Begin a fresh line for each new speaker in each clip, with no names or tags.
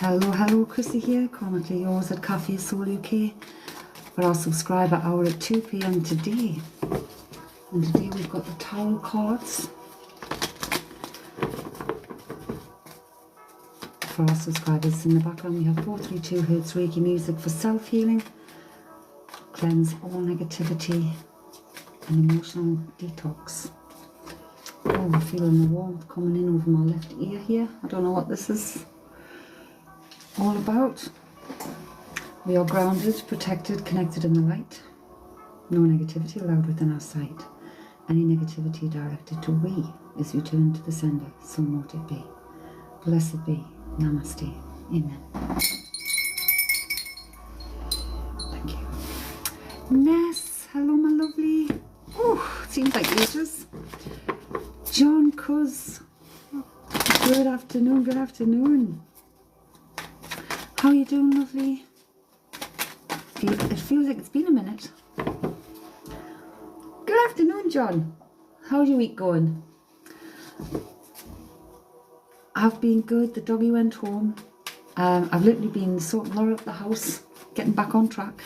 Hello, Chrissy here, currently yours at Cafe Soul UK for our subscriber hour at 2 p.m. today. And today we've got the tarot cards for our subscribers. In the background we have 432 Hertz Reiki music for self-healing, cleanse all negativity and emotional detox. Oh, I'm feeling the warmth coming in over my left ear here. I don't know what this is all about. We are grounded, protected, connected in the light. No negativity allowed within our sight. Any negativity directed to we is returned to the sender. So mote it be. Blessed be. Namaste. Amen. Thank you. Ness, hello my lovely. Oh, seems like ages. John Cuz. Good afternoon, good afternoon. How are you doing, lovely? It feels like it's been a minute. Good afternoon, John. How's your week going? I've been good. The doggy went home. I've literally been sorting Laura up the house, getting back on track.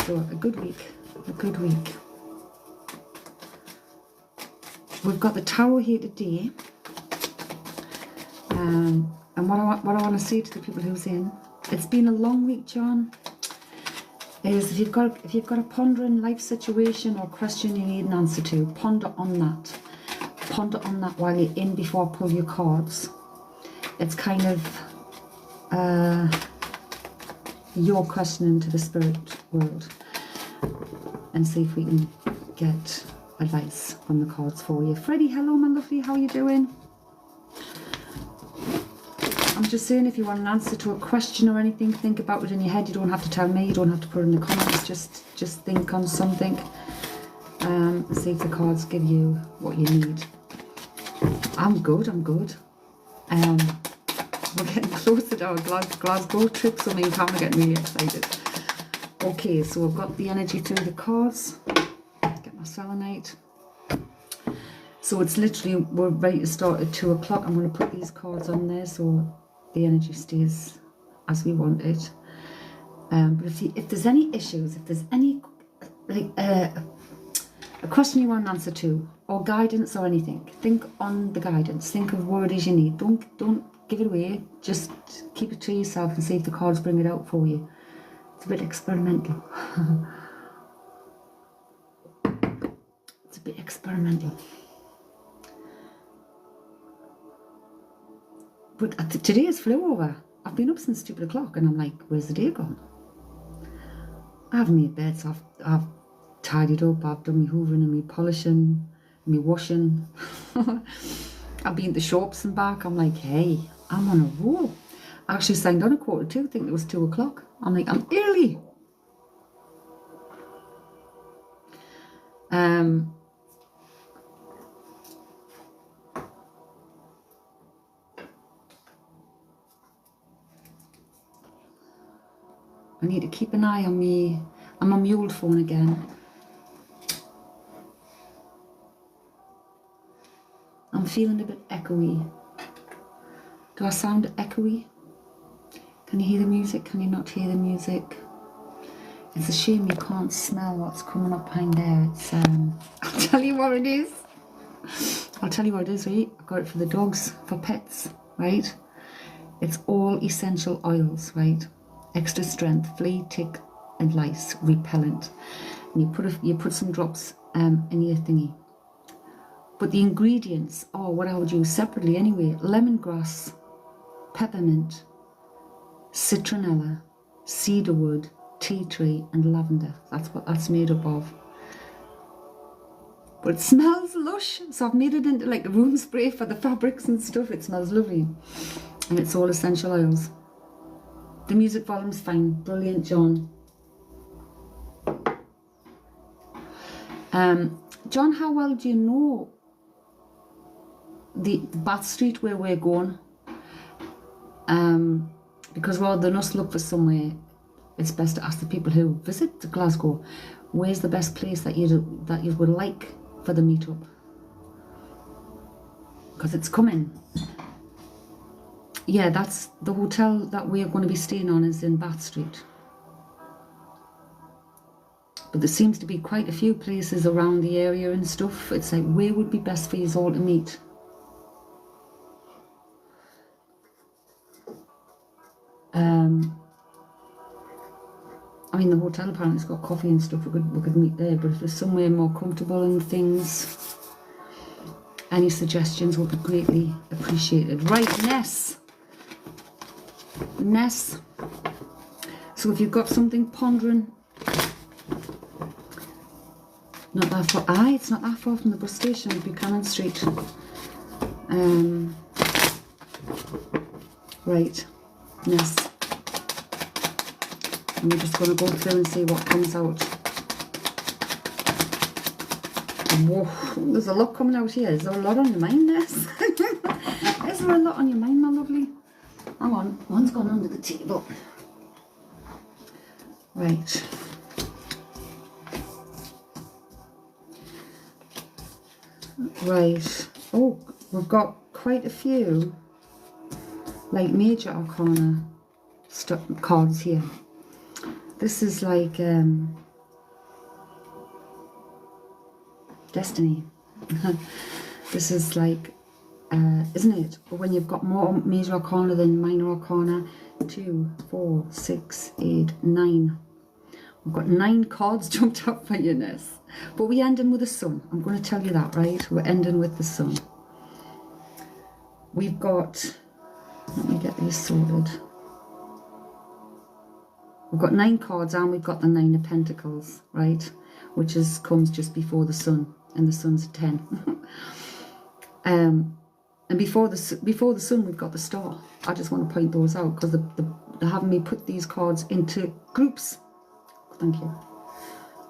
So a good week. A good week. We've got the tarot here today. And what I want to say to the people who's in, it's been a long week, John, is if you've got a pondering life situation or question you need an answer to, ponder on that. Ponder on that while you're in before I pull your cards. It's kind of your questioning to the spirit world, and see if we can get advice from the cards for you. Freddie, hello my lovely, how are you doing? I'm just saying, if you want an answer to a question or anything, think about it in your head. You don't have to tell me, you don't have to put it in the comments, just think on something. See if the cards give you what you need. I'm good. We're getting closer to our Glasgow trip, so me and Cam are getting really excited. Okay, so I've got the energy through the cards. Get my selenite. So it's literally, we're ready to start at 2 o'clock. I'm going to put these cards on there so the energy stays as we want it. But if there's any issues, if there's any like a question you want an answer to, or guidance or anything, think on the guidance. Think of what it is you need. Don't give it away. Just keep it to yourself and see if the cards bring it out for you. It's a bit experimental. It's a bit experimental. But today has flew over. I've been up since 2 o'clock and I'm like, where's the day gone? I've made beds, I've tidied up, I've done my hoovering and my polishing, my washing. I've been to the shops and back. I'm like, hey, I'm on a roll. I actually signed on at 1:45, thinking it was 2 o'clock. I'm like, I'm early. I need to keep an eye on me. I'm on my old phone again. I'm feeling a bit echoey. Do I sound echoey? Can you hear the music? Can you not hear the music? It's a shame you can't smell what's coming up behind there. It's I'll tell you what it is. I'll tell you what it is, right? I got it for the dogs, for pets, right? It's all essential oils, right? Extra strength, flea, tick and lice repellent. And you put some drops in your thingy. But the ingredients are what I would use separately anyway: lemongrass, peppermint, citronella, cedarwood, tea tree and lavender. That's what that's made up of. But it smells lush, so I've made it into like a room spray for the fabrics and stuff. It smells lovely, and it's all essential oils. The music volume's fine. Brilliant, John. John, how well do you know the Bath Street where we're going? Because rather than us look for somewhere, it's best to ask the people who visit Glasgow, where's the best place that you would like for the meetup? Because it's coming. Yeah, that's the hotel that we're going to be staying on is in Bath Street. But there seems to be quite a few places around the area and stuff. It's like, where would be best for you all to meet? I mean, the hotel apparently has got coffee and stuff. We could meet there. But if there's somewhere more comfortable and things, any suggestions would be greatly appreciated. Right, Ness. Ness. So if you've got something pondering, not that far. It's not that far from the bus station, Buchanan Street. Right, Ness. And we're just going to go through and see what comes out. Whoa, there's a lot coming out here. Is there a lot on your mind, Ness? Is there a lot on your mind, my lovely? Hang on, one's gone under the table. Right. Right. Oh, we've got quite a few, like major arcana cards here. This is like destiny. This is like, isn't it? But when you've got more major arcana than minor arcana, 2, 4, 6, 8, 9. We've got 9 cards jumped up for you, Ness. But we ending with the sun. I'm going to tell you that, right? We're ending with the sun. We've got, let me get these sorted. We've got 9 cards and we've got the 9 of Pentacles, right? Which comes just before the sun, and the sun's at 10. And before the sun, we've got the star. I just want to point those out because they're having me put these cards into groups. Thank you.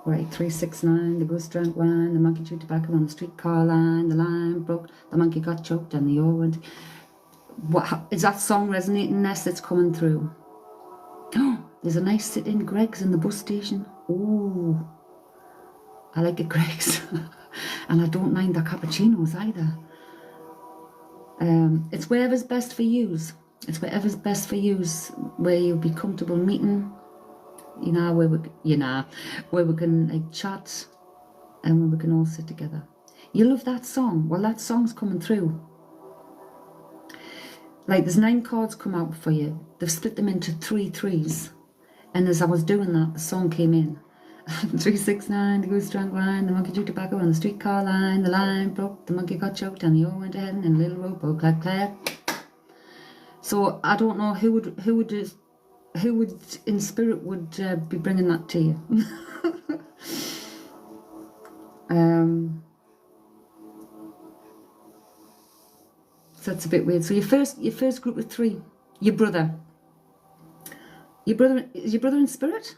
Right, 3, 6, 9, the goose drank wine, the monkey chewed tobacco on the streetcar line, the line broke, the monkey got choked, and the oar went. What is that song resonating, Ness? That's coming through. Oh, there's a nice sit-in Greg's in the bus station. Oh, I like it, Greg's. And I don't mind the cappuccinos either. It's wherever's best for yous. It's whatever's best for yous, where you'll be comfortable meeting. Where we can like chat and where we can all sit together. You love that song? Well, that song's coming through. Like, there's 9 cards come out for you. They've split them into 3 threes. And as I was doing that, the song came in. 3, 6, 9, the goose drank wine, the monkey chewed tobacco on the streetcar line, the line broke, the monkey got choked, and the oar went ahead, and a little rowboat clack clack. So I don't know who would in spirit would be bringing that to you. So that's a bit weird. So your first group of 3, your brother. Is your brother in spirit?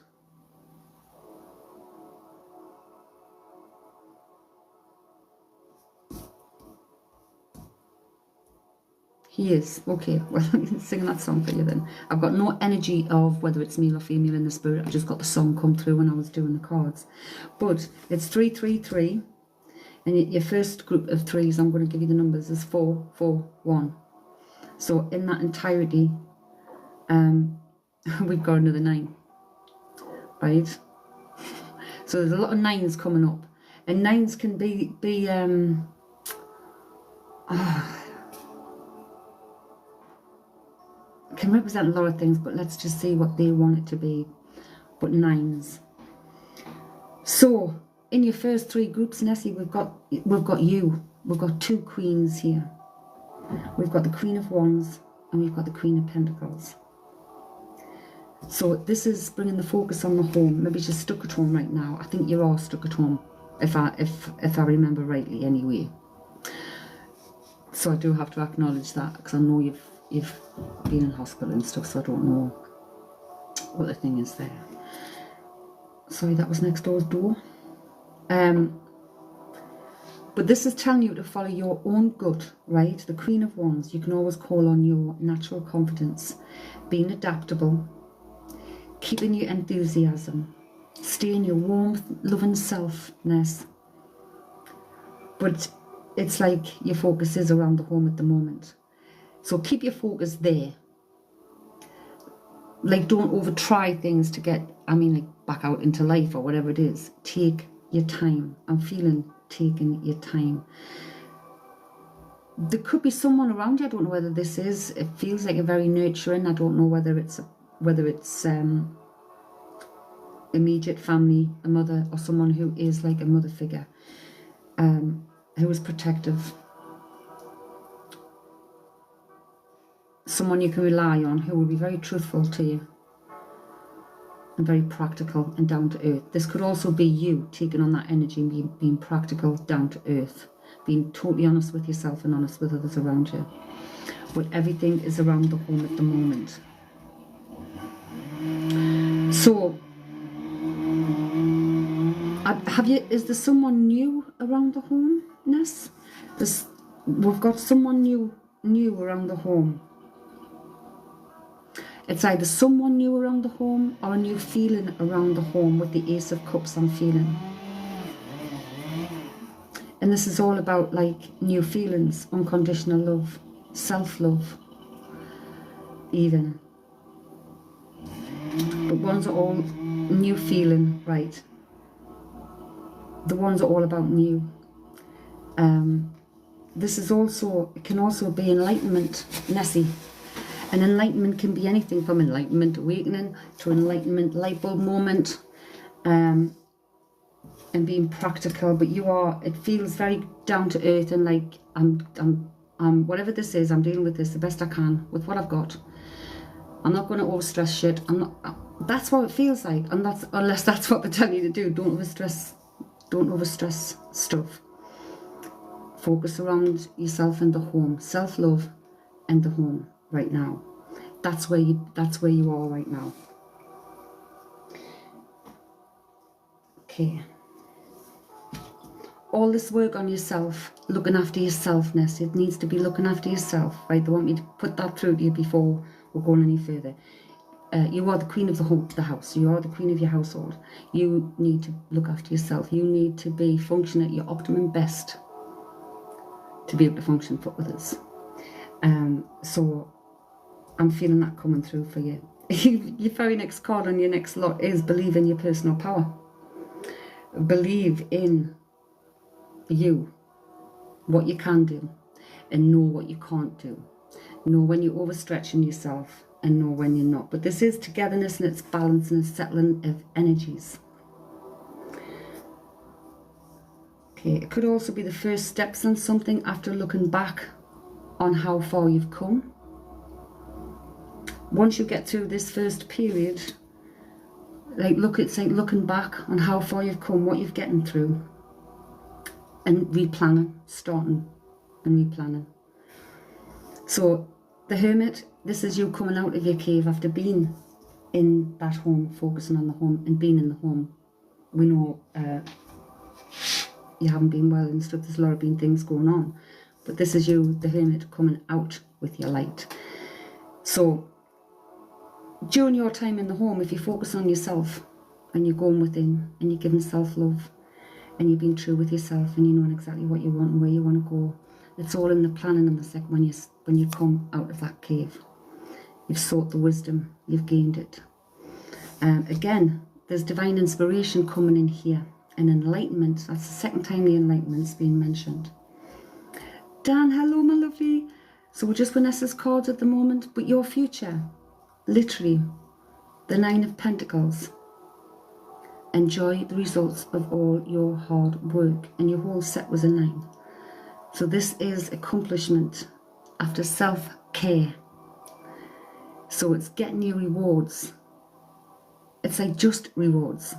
He is. Okay, well, I'm singing that song for you then. I've got no energy of whether it's male or female in the spirit. I just got the song come through when I was doing the cards. But it's 3, 3, 3. And your first group of 3s, I'm going to give you the numbers, is 4, 4, 1. So in that entirety, we've got another 9. Right? So there's a lot of 9s coming up. And 9s can be can represent a lot of things, but let's just see what they want it to be. But 9s. So in your first 3 groups, Nessie, we've got you. We've got 2 queens here. We've got the Queen of Wands and we've got the Queen of Pentacles. So this is bringing the focus on the home. Maybe she's stuck at home right now. I think you're all stuck at home, if I remember rightly anyway. So I do have to acknowledge that, because I know you've been in hospital and stuff, so I don't know what the thing is there. Sorry, that was next door's door. But this is telling you to follow your own gut, right? The Queen of Wands, you can always call on your natural confidence, being adaptable, keeping your enthusiasm, staying your warm, loving selfness. But it's like your focus is around the home at the moment. So keep your focus there. Like, don't over try things to get, like back out into life or whatever it is. Take your time. I'm feeling taking your time. There could be someone around you. I don't know whether this is, it feels like a very nurturing. I don't know whether it's immediate family, a mother, or someone who is like a mother figure, who is protective. Someone you can rely on, who will be very truthful to you and very practical and down to earth. This could also be you taking on that energy and being practical, down to earth, being totally honest with yourself and honest with others around you. But everything is around the home at the moment. So, is there someone new around the home, Ness? We've got someone new around the home. It's either someone new around the home or a new feeling around the home with the Ace of Cups I'm feeling. And this is all about like new feelings, unconditional love, self-love even. But ones are all new feeling, right? The ones are all about new. This is also, it can also be enlightenment, Nessie. And enlightenment can be anything from enlightenment awakening to enlightenment light bulb moment, and being practical. But it feels very down to earth and like I'm whatever this is, I'm dealing with this the best I can with what I've got. I'm not going to overstress shit. That's what it feels like, and unless that's what they tell you to do. Don't overstress stuff. Focus around yourself and the home, self-love and the home right now. That's where you are right now. Okay. All this work on yourself, looking after yourselfness, it needs to be looking after yourself, right? They want me to put that through to you before we're going any further. You are the queen of the house. You are the queen of your household. You need to look after yourself. You need to be function at your optimum best to be able to function for others. So I'm feeling that coming through for you. Your very next card on your next lot is believe in your personal power. Believe in you, what you can do, and know what you can't do. Know when you're overstretching yourself and know when you're not. But this is togetherness, and it's balance and it's settling of energies. Okay, it could also be the first steps on something after looking back on how far you've come. Once you get through this first period, it's like looking back on how far you've come, what you've getting through, and replanning, starting and replanning. So the Hermit, this is you coming out of your cave after being in that home, focusing on the home and being in the home. We know you haven't been well and stuff, there's a lot of things going on. But this is you, the Hermit, coming out with your light. So during your time in the home, if you focus on yourself and you're going within and you're giving self-love and you're being true with yourself and you know exactly what you want and where you want to go, it's all in the planning and the second when you come out of that cave. You've sought the wisdom, you've gained it. Again, there's divine inspiration coming in here and enlightenment. That's the second time the enlightenment's been mentioned. Dan, hello my lovely. So we're just Vanessa's cards at the moment, but your future, literally, the Nine of Pentacles. Enjoy the results of all your hard work, and your whole set was a 9. So this is accomplishment after self-care. So it's getting your rewards. It's like just rewards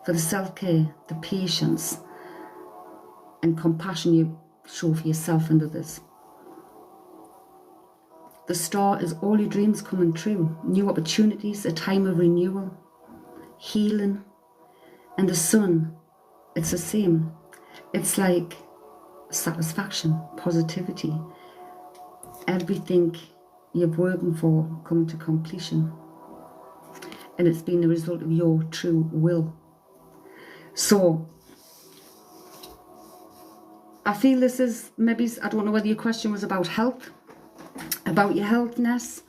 for the self-care, the patience and compassion you show for yourself and others. The Star is all your dreams coming true, new opportunities, a time of renewal, healing. And the Sun, it's the same. It's like satisfaction, positivity, everything you're working for coming to completion. And it's been the result of your true will. So I feel this is maybe, I don't know whether your question was about health about your healthness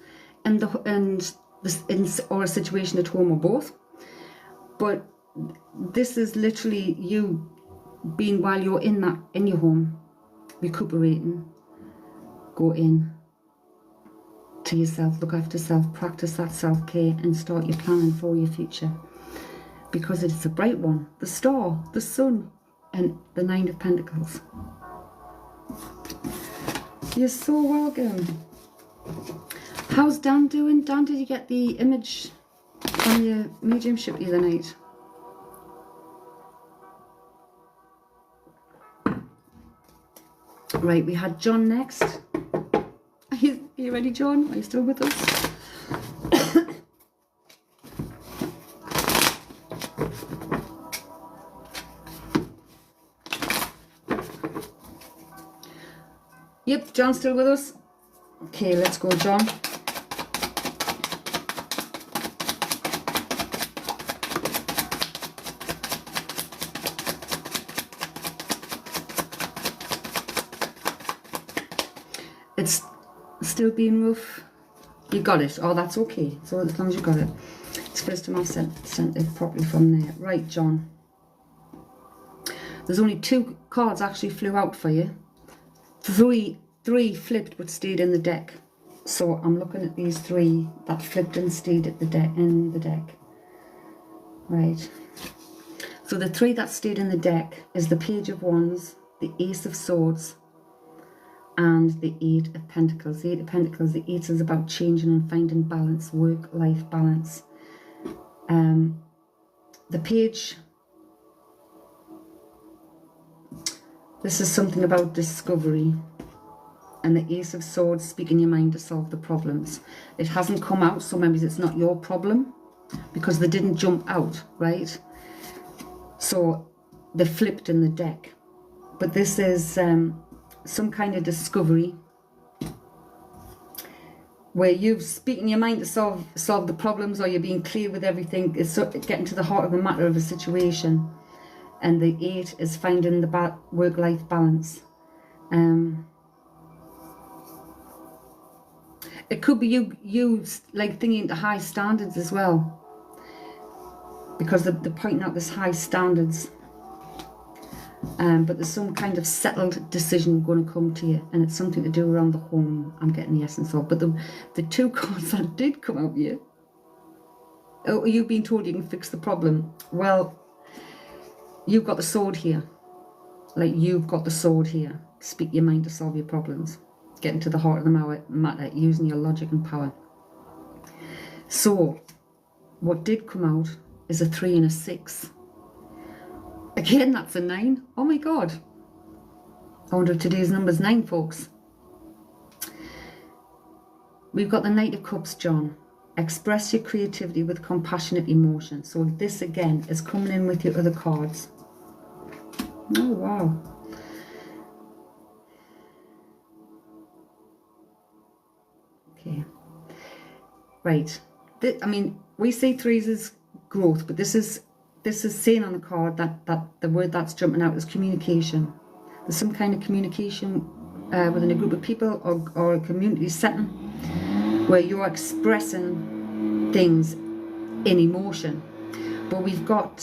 and or a situation at home or both. But this is literally you being, while you're in your home, recuperating, go in to yourself, look after self, practice that self-care, and start your planning for your future, because it's a bright one, the star, the sun, and the 9 of Pentacles. You're so welcome. How's Dan doing? Dan, did you get the image on your mediumship the other night? Right, we had John next. Are you ready, John? Are you still with us? Yep, John's still with us. Okay, let's go, John. It's still being rough. You got it. Oh, that's okay. So as long as you got it. It's the first time I've sent it properly from there. Right, John. There's only 2 cards actually flew out for you. 3 flipped but stayed in the deck. So I'm looking at these 3 that flipped and stayed at in the deck. Right. So the 3 that stayed in the deck is the Page of Wands, the Ace of Swords, and the 8 of Pentacles. The 8 of Pentacles, the 8 is about changing and finding balance, work-life balance. The Page, this is something about discovery. And the Ace of Swords, speaking your mind to solve the problems. It hasn't come out, so maybe it's not your problem, because they didn't jump out, right? So they flipped in the deck. But this is some kind of discovery where you're speaking your mind to solve the problems, or you're being clear with everything. It's getting to the heart of the matter of a situation. And the 8 is finding the work-life balance. It could be you like thinking to high standards as well, because they're pointing out this high standards. But there's some kind of settled decision going to come to you, and it's something to do around the home. I'm getting the essence of. But the 2 cards that did come out here. Oh, you've been told you can fix the problem. Well, you've got the sword here. Like, you've got the sword here. Speak your mind to solve your problems. Getting to the heart of the matter, using your logic and power. So, what did come out is a 3 and a 6. Again, that's a 9. Oh my God. I wonder if today's number's 9, folks. We've got the Knight of Cups, John. Express your creativity with compassionate emotion. So this again is coming in with your other cards. Oh, wow. Okay. Right. I mean, we see 3s as growth, but this is saying on the card that the word that's jumping out is communication. There's some kind of communication within a group of people or a community setting where you're expressing things in emotion. But we've got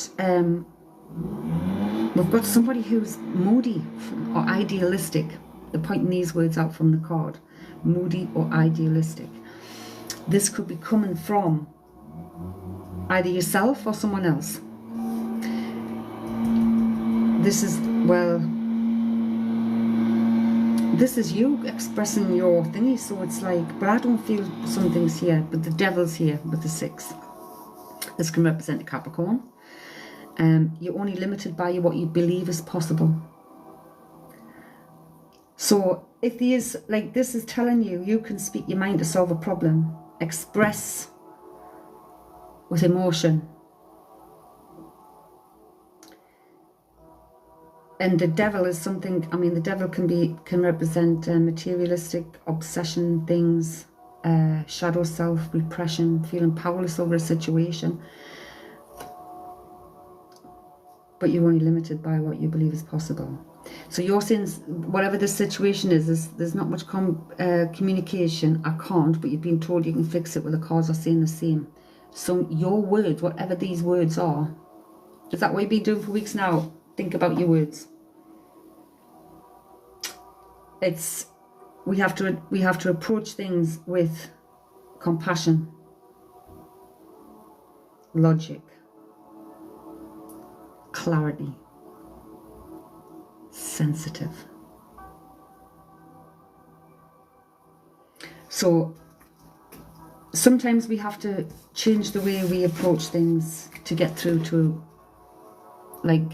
somebody who's moody or idealistic. They're pointing these words out from the card. Moody or idealistic. This could be coming from either yourself or someone else. This is, well, this is you expressing your thingy, so it's like, but I don't feel something's here, but the devil's here with the 6. This can represent a Capricorn. You're only limited by what you believe is possible. So if there's, like, this is telling you, you can speak your mind to solve a problem, express with emotion. And the devil is something, I mean, the devil can represent materialistic obsession, things, shadow self, repression, feeling powerless over a situation. But you're only limited by what you believe is possible. So you're saying whatever the situation is, there's not much communication. I can't, but you've been told you can fix it. Well, the cards are saying the same. So your words, whatever these words are, is that what you've been doing for weeks now? Think about your words. We have to approach things with compassion, logic, clarity, sensitive. So sometimes we have to change the way we approach things to get through to, like,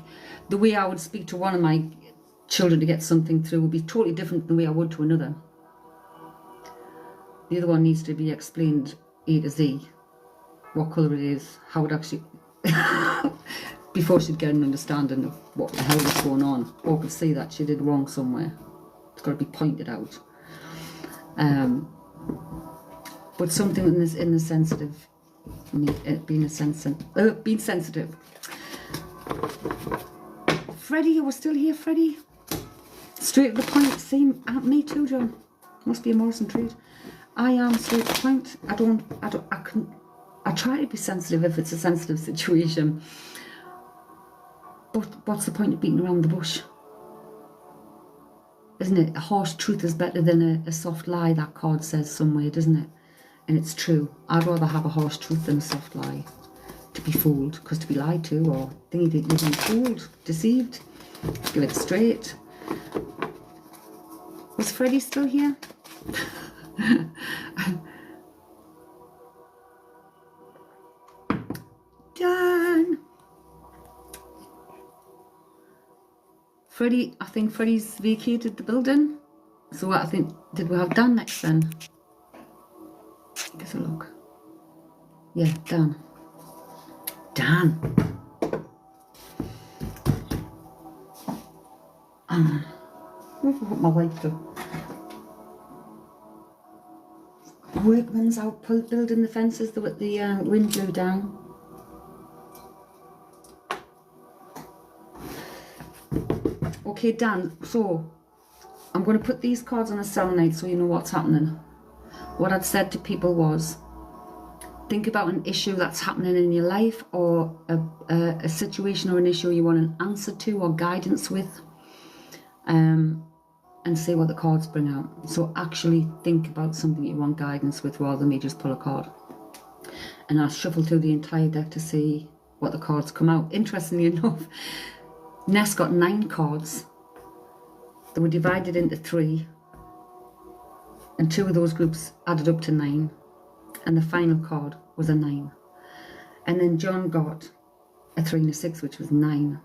the way I would speak to one of my children to get something through would be totally different than the way I would to another. The other one needs to be explained A to Z, what colour it is, how it actually, before she'd get an understanding of what the hell was going on, or could see that she did wrong somewhere. It's got to be pointed out. But something in the sensitive, being sensitive. Freddie, you were still here, Freddie? Straight to the point. Same, me too, John. Must be a Morrison trait. I am straight to the point. I try to be sensitive if it's a sensitive situation. But what's the point of beating around the bush? Isn't it? A harsh truth is better than a soft lie, that card says somewhere, doesn't it? And it's true. I'd rather have a harsh truth than a soft lie. To be fooled, because to be lied to, or thinking that you've been fooled, deceived, give it straight. Was Freddie still here? Dan! Freddie, I think Freddie's vacated the building. So what, I think, did we have Dan next then? Guess a look. Yeah, Dan. Dan. What my wife do? Workmen's out building the fences with the wind blew down. Okay, Dan, so I'm going to put these cards on a selenite so you know what's happening. What I'd said to people was, think about an issue that's happening in your life, or a situation or an issue you want an answer to or guidance with, and see what the cards bring out. So actually think about something you want guidance with rather than me just pull a card. And I'll shuffle through the entire deck to see what the cards come out. Interestingly enough, Ness got 9 cards. They were divided into 3, and 2 of those groups added up to 9, and the final card was a 9. And then John got a 3 and a 6, which was 9.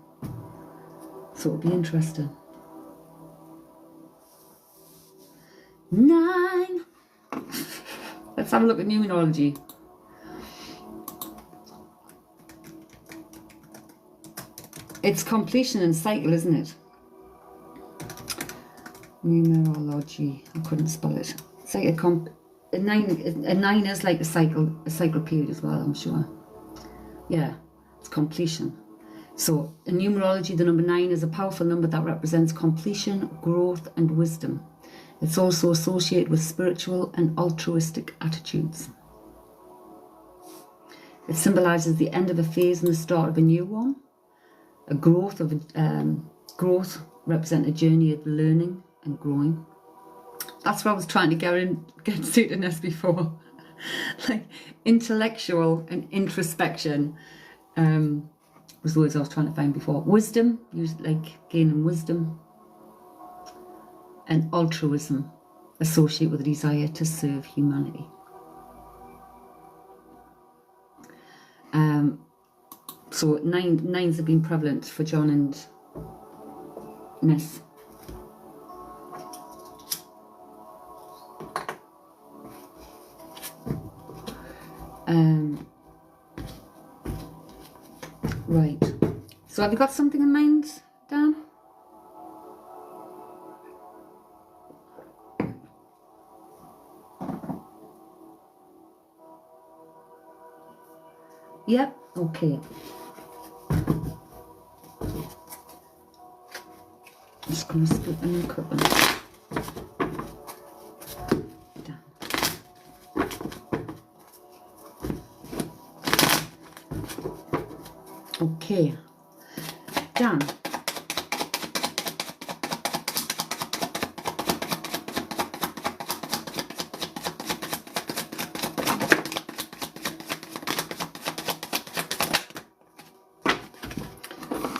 So it'll be interesting. 9. Let's have a look at numerology. It's completion and cycle, isn't it? Numerology. I couldn't spell it. It's like a 9 is like a cycle period as well, I'm sure. Yeah, it's completion. So in numerology, the number 9 is a powerful number that represents completion, growth, and wisdom. It's also associated with spiritual and altruistic attitudes. It symbolizes the end of a phase and the start of a new one. A growth represents a journey of learning and growing. That's what I was trying to get to Ness before. Like intellectual and introspection was the words I was trying to find before. Wisdom, like gaining wisdom. And altruism, associated with a desire to serve humanity. So nines have been prevalent for John and Ness. Right. So have you got something in mind, Dan? Yep, okay. Just going to split them and cut them. Down. Okay, done.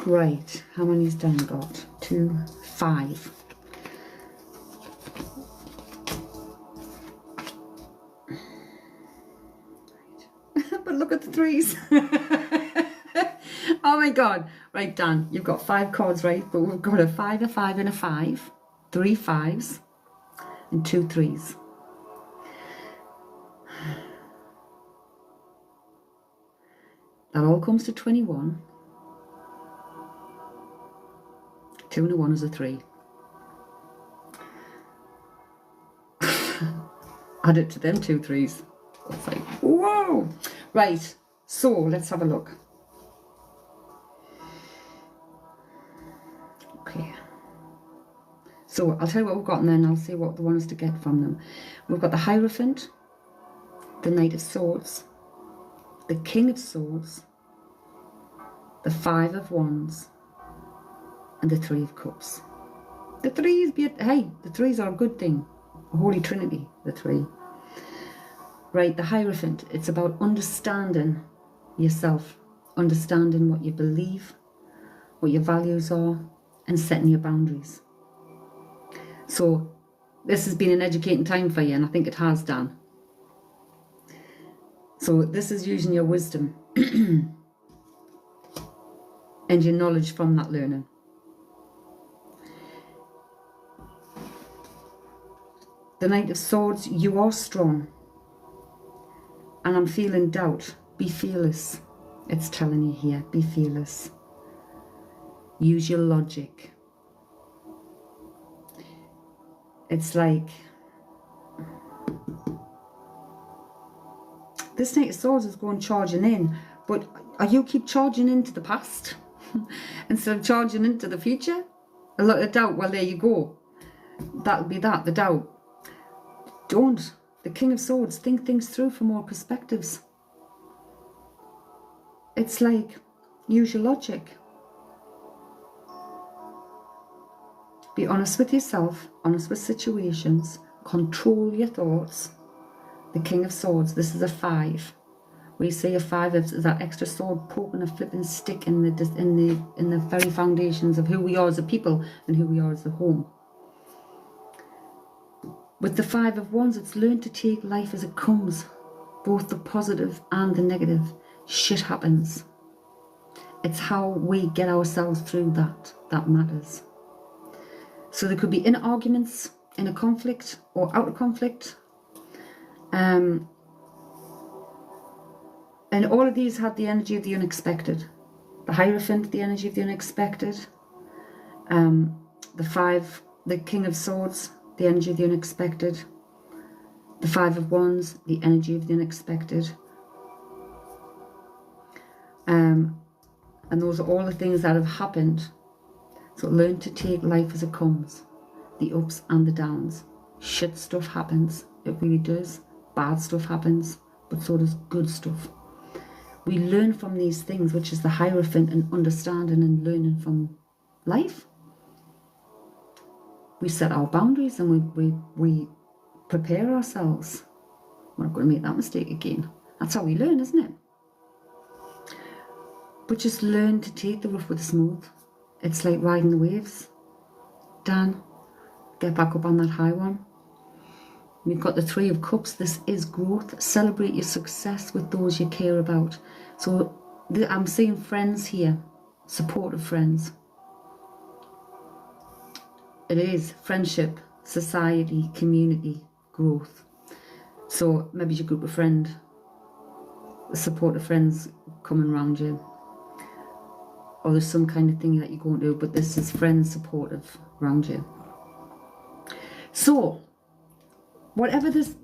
Right, how many's Dan got? 2, 5. But look at the 3s. Oh my God. Right, Dan, you've got 5 cards, right? But we've got a 5, a 5 and a 5. 3 5s and 2 3s. That all comes to 21. 2 and a 1 is a 3. Add it to them 2 3s. It's like, whoa! Right, so let's have a look. Okay. So I'll tell you what we've got and then I'll see what they want us to get from them. We've got the Hierophant, the Knight of Swords, the King of Swords, the 5 of Wands, and the 3 of Cups. The 3s, hey, the 3s are a good thing. Holy Trinity, the 3. Right, the Hierophant, it's about understanding yourself, understanding what you believe, what your values are, and setting your boundaries. So this has been an educating time for you, and I think it has, Dan. So this is using your wisdom and your knowledge from that learning. The Knight of Swords, you are strong. And I'm feeling doubt. Be fearless. It's telling you here, be fearless. Use your logic. It's like, this Knight of Swords is going charging in, but you keep charging into the past instead of charging into the future? A lot of doubt, well there you go. That'll be that, the doubt. Don't. The King of Swords, think things through from all perspectives. It's like, use your logic. Be honest with yourself, honest with situations, control your thoughts. The King of Swords, this is a 5. We say a 5 is that extra sword poking a flipping stick in the very foundations of who we are as a people and who we are as a home. With the 5 of Wands, it's learn to take life as it comes, both the positive and the negative. Shit happens. It's how we get ourselves through that matters. So there could be inner arguments, inner conflict, or outer conflict. And all of these had the energy of the unexpected. The Hierophant, the energy of the unexpected. The 5, the King of Swords, the energy of the unexpected. The 5 of Wands, the energy of the unexpected. And those are all the things that have happened. So learn to take life as it comes. The ups and the downs. Shit stuff happens. It really does. Bad stuff happens. But so does good stuff. We learn from these things, which is the Hierophant, and understanding and learning from life. We set our boundaries and we prepare ourselves. We're not going to make that mistake again. That's how we learn, isn't it? But just learn to take the rough with the smooth. It's like riding the waves. Dan, get back up on that high one. We've got the 3 of Cups. This is growth. Celebrate your success with those you care about. So I'm seeing friends here, supportive friends. It is friendship, society, community, growth. So maybe your group of friends, supportive friends coming around you. Or there's some kind of thing that you're going to do, but this is friends supportive around you. So, whatever this,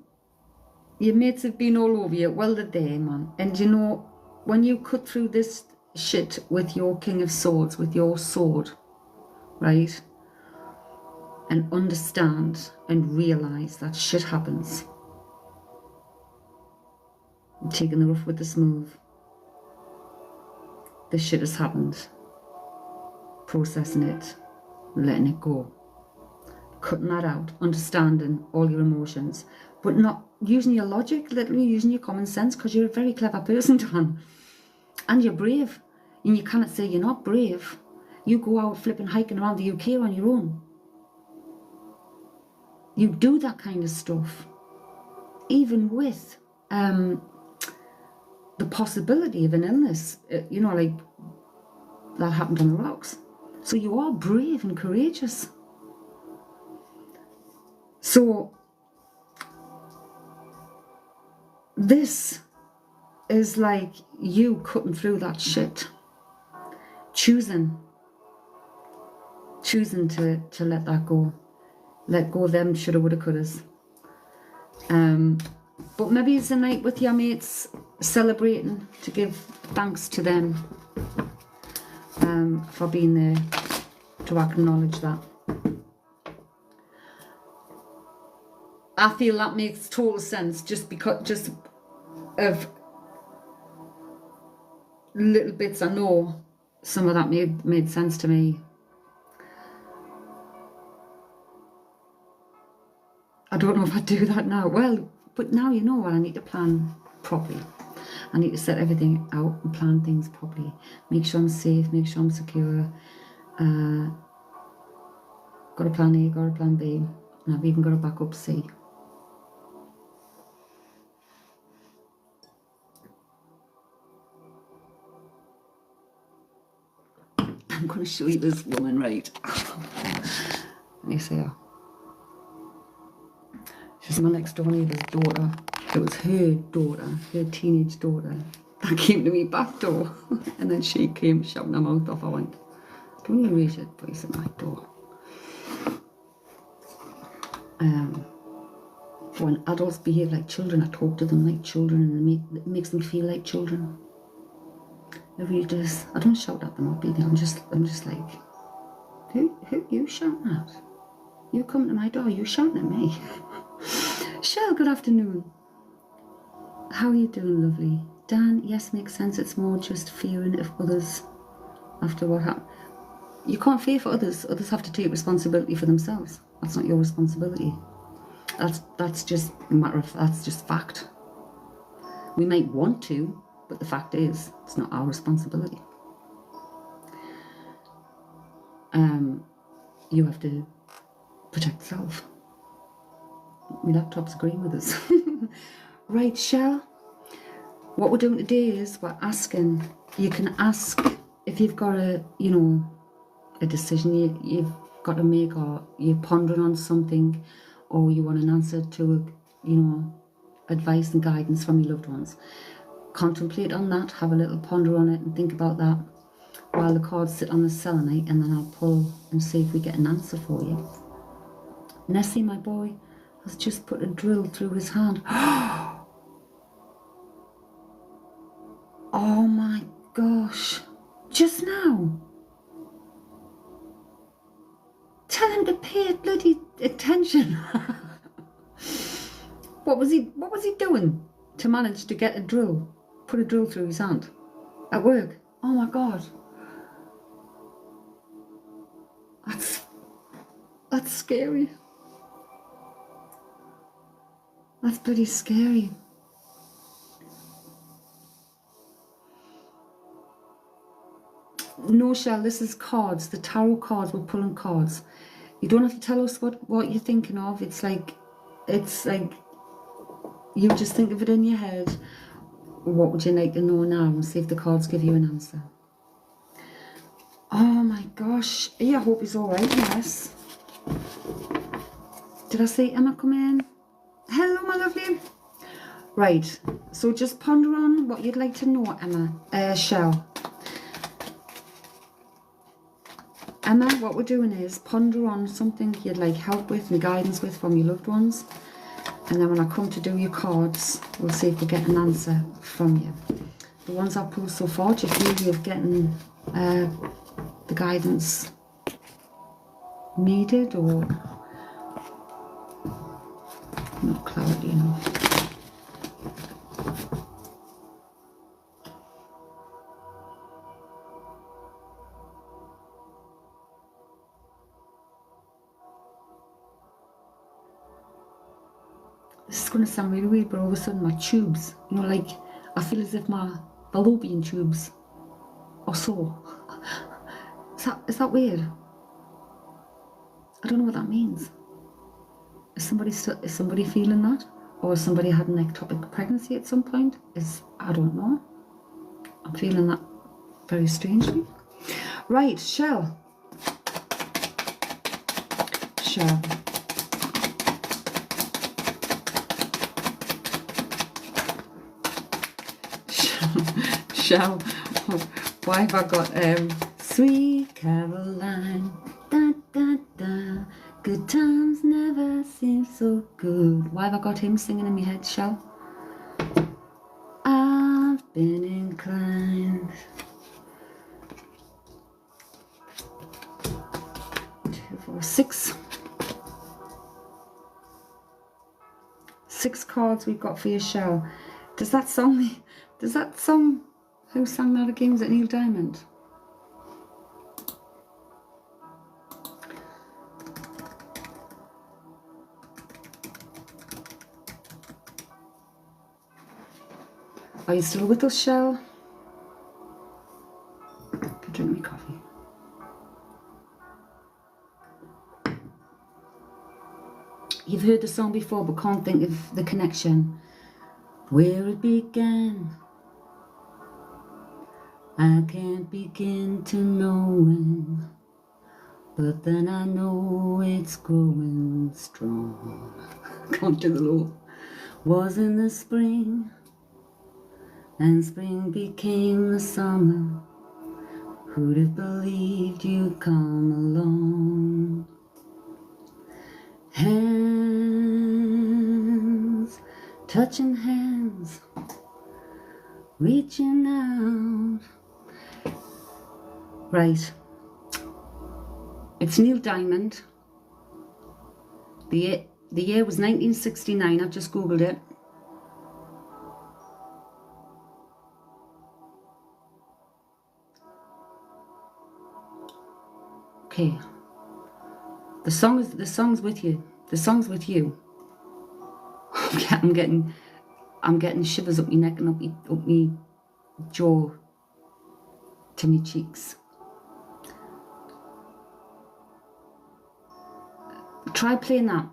your mates have been all over you, well they're there, man. And you know, when you cut through this shit with your King of Swords, with your sword, right? and understand and realise that shit happens. I'm taking the rough with the smooth. This shit has happened. Processing it, letting it go. Cutting that out, understanding all your emotions, but not using your logic, literally using your common sense, because you're a very clever person, Dan. And you're brave. And you cannot say you're not brave. You go out flipping hiking around the UK on your own. You do that kind of stuff. Even with the possibility of an illness, you know, like that happened on the rocks. So you are brave and courageous. So this is like you cutting through that shit. Choosing to let that go. Let go of them shoulda, woulda, couldas. But maybe it's a night with your mates celebrating to give thanks to them for being there, to acknowledge that. I feel that makes total sense just of little bits I know. Some of that made sense to me. I don't know if I'd do that now. Well, but now you know what, I need to plan properly. I need to set everything out and plan things properly. Make sure I'm safe, make sure I'm secure. Got a plan A, got a plan B, and I've even got a backup C. I'm going to show you this woman, right? Let me see her. She's my next door neighbour's daughter. It was her daughter, her teenage daughter, that came to me back door. And then she came shouting her mouth off. I went, don't even raise your voice at my door. When adults behave like children, I talk to them like children, and it makes them feel like children. It really does. I don't shout at them up either. I'm just like, who you shouting at? You come to my door, you shouting at me. Shell, good afternoon. How are you doing, lovely? Dan, yes, makes sense. It's more just fearing of others after what happened. You can't fear for others. Others have to take responsibility for themselves. That's not your responsibility. That's just a matter of, that's just fact. We might want to, but the fact is, it's not our responsibility. You have to protect self. My laptop's agreeing with us. Right, Shell? What we're doing today is we're asking, you can ask if you've got a decision you've got to make, or you're pondering on something, or you want an answer to, advice and guidance from your loved ones. Contemplate on that, have a little ponder on it and think about that while the cards sit on the selenite, and then I'll pull and see if we get an answer for you. Nessie, my boy, has just put a drill through his hand. Oh my gosh. Just now. Tell him to pay bloody attention. What was he doing to manage to get a drill? Put a drill through his hand at work. Oh my God. That's scary. That's bloody scary. No, Shell, this is cards. The tarot cards, we're pulling cards. You don't have to tell us what you're thinking of. It's like you just think of it in your head. What would you like to know now? And see if the cards give you an answer. Oh my gosh. Yeah, I hope he's alright, yes. Did I see Emma come in? Hello, my lovely. Right, so just ponder on what you'd like to know, Emma. Shell. Emma, what we're doing is ponder on something you'd like help with and guidance with from your loved ones. And then when I come to do your cards, we'll see if we get an answer from you. The ones I've pulled so far, do you feel you're getting the guidance needed, or not clarity enough. This is going to sound really weird, but all of a sudden my tubes, you know, like I feel as if my fallopian tubes are sore. Is that weird? I don't know what that means. Is somebody feeling that? Or has somebody had an ectopic pregnancy at some point? I don't know. I'm feeling that very strangely. Right, shell. Shell. Shell. Why have I got Sweet Caroline, da da da, good times never seem so good. Why have I got him singing in my head, Shell? I've been inclined. 2, 4, 6. 6 cards we've got for your Shell. Does that song, who sang that again? Was it Neil Diamond? Are you still with us, Shell? Drink me coffee. You've heard the song before but can't think of the connection. Where it began, I can't begin to know when, but then I know it's growing strong. Can't do the low. Was in the spring, and spring became the summer. Who'd have believed you'd come along? Hands, touching hands, reaching out. Right. It's Neil Diamond. The year was 1969. I've just googled it. Okay. The song's with you. The song's with you. I'm getting shivers up my neck and up my jaw to my cheeks. Try playing that.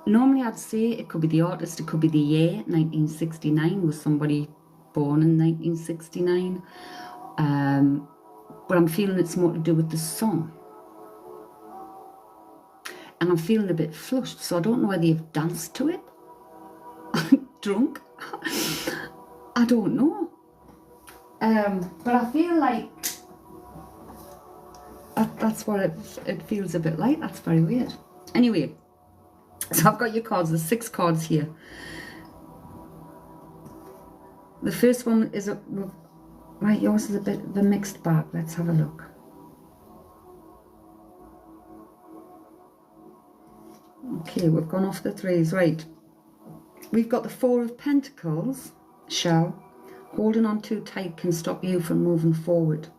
Normally I'd say it could be the artist, it could be the year, 1969. Was somebody born in 1969? But I'm feeling it's more to do with the song. And I'm feeling a bit flushed, so I don't know whether you've danced to it. Drunk. I don't know. But I feel like that's what it feels a bit like. That's very weird. Anyway, so I've got your cards. There's 6 cards here. The first one is right, yours is a bit of a mixed bag. Let's have a look. Okay, we've gone off the 3s. Right. We've got the 4 of Pentacles, Shell. Holding on too tight can stop you from moving forward.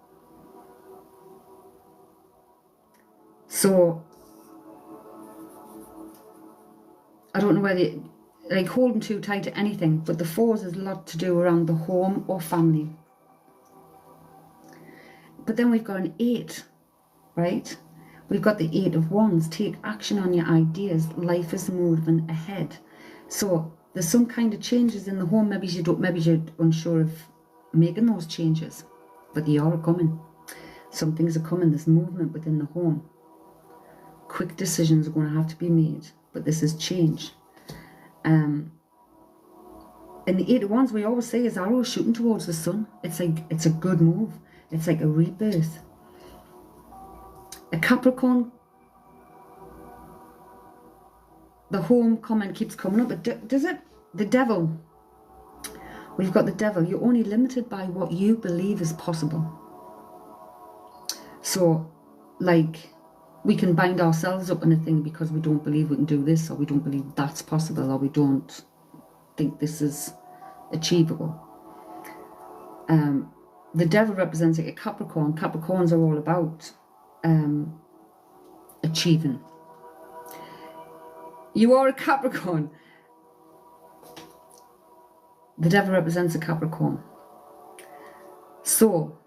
So, I don't know whether, like, holding too tight to anything, but the 4s has a lot to do around the home or family. But then we've got an 8, right? We've got the 8 of Wands. Take action on your ideas. Life is moving ahead. So there's some kind of changes in the home. Maybe you're unsure of making those changes, but they are coming. Some things are coming. There's movement within the home. Quick decisions are going to have to be made, but this is change. And the 8 of Wands, we always say, is arrows shooting towards the sun. It's like, it's a good move. It's like a rebirth. A Capricorn, the home comment keeps coming up, but does it? The Devil. We've got the Devil. You're only limited by what you believe is possible. So, like, we can bind ourselves up in a thing because we don't believe we can do this, or we don't believe that's possible, or we don't think this is achievable. The devil represents like a Capricorn. Capricorns are all about achieving. You are a Capricorn. The devil represents a Capricorn. So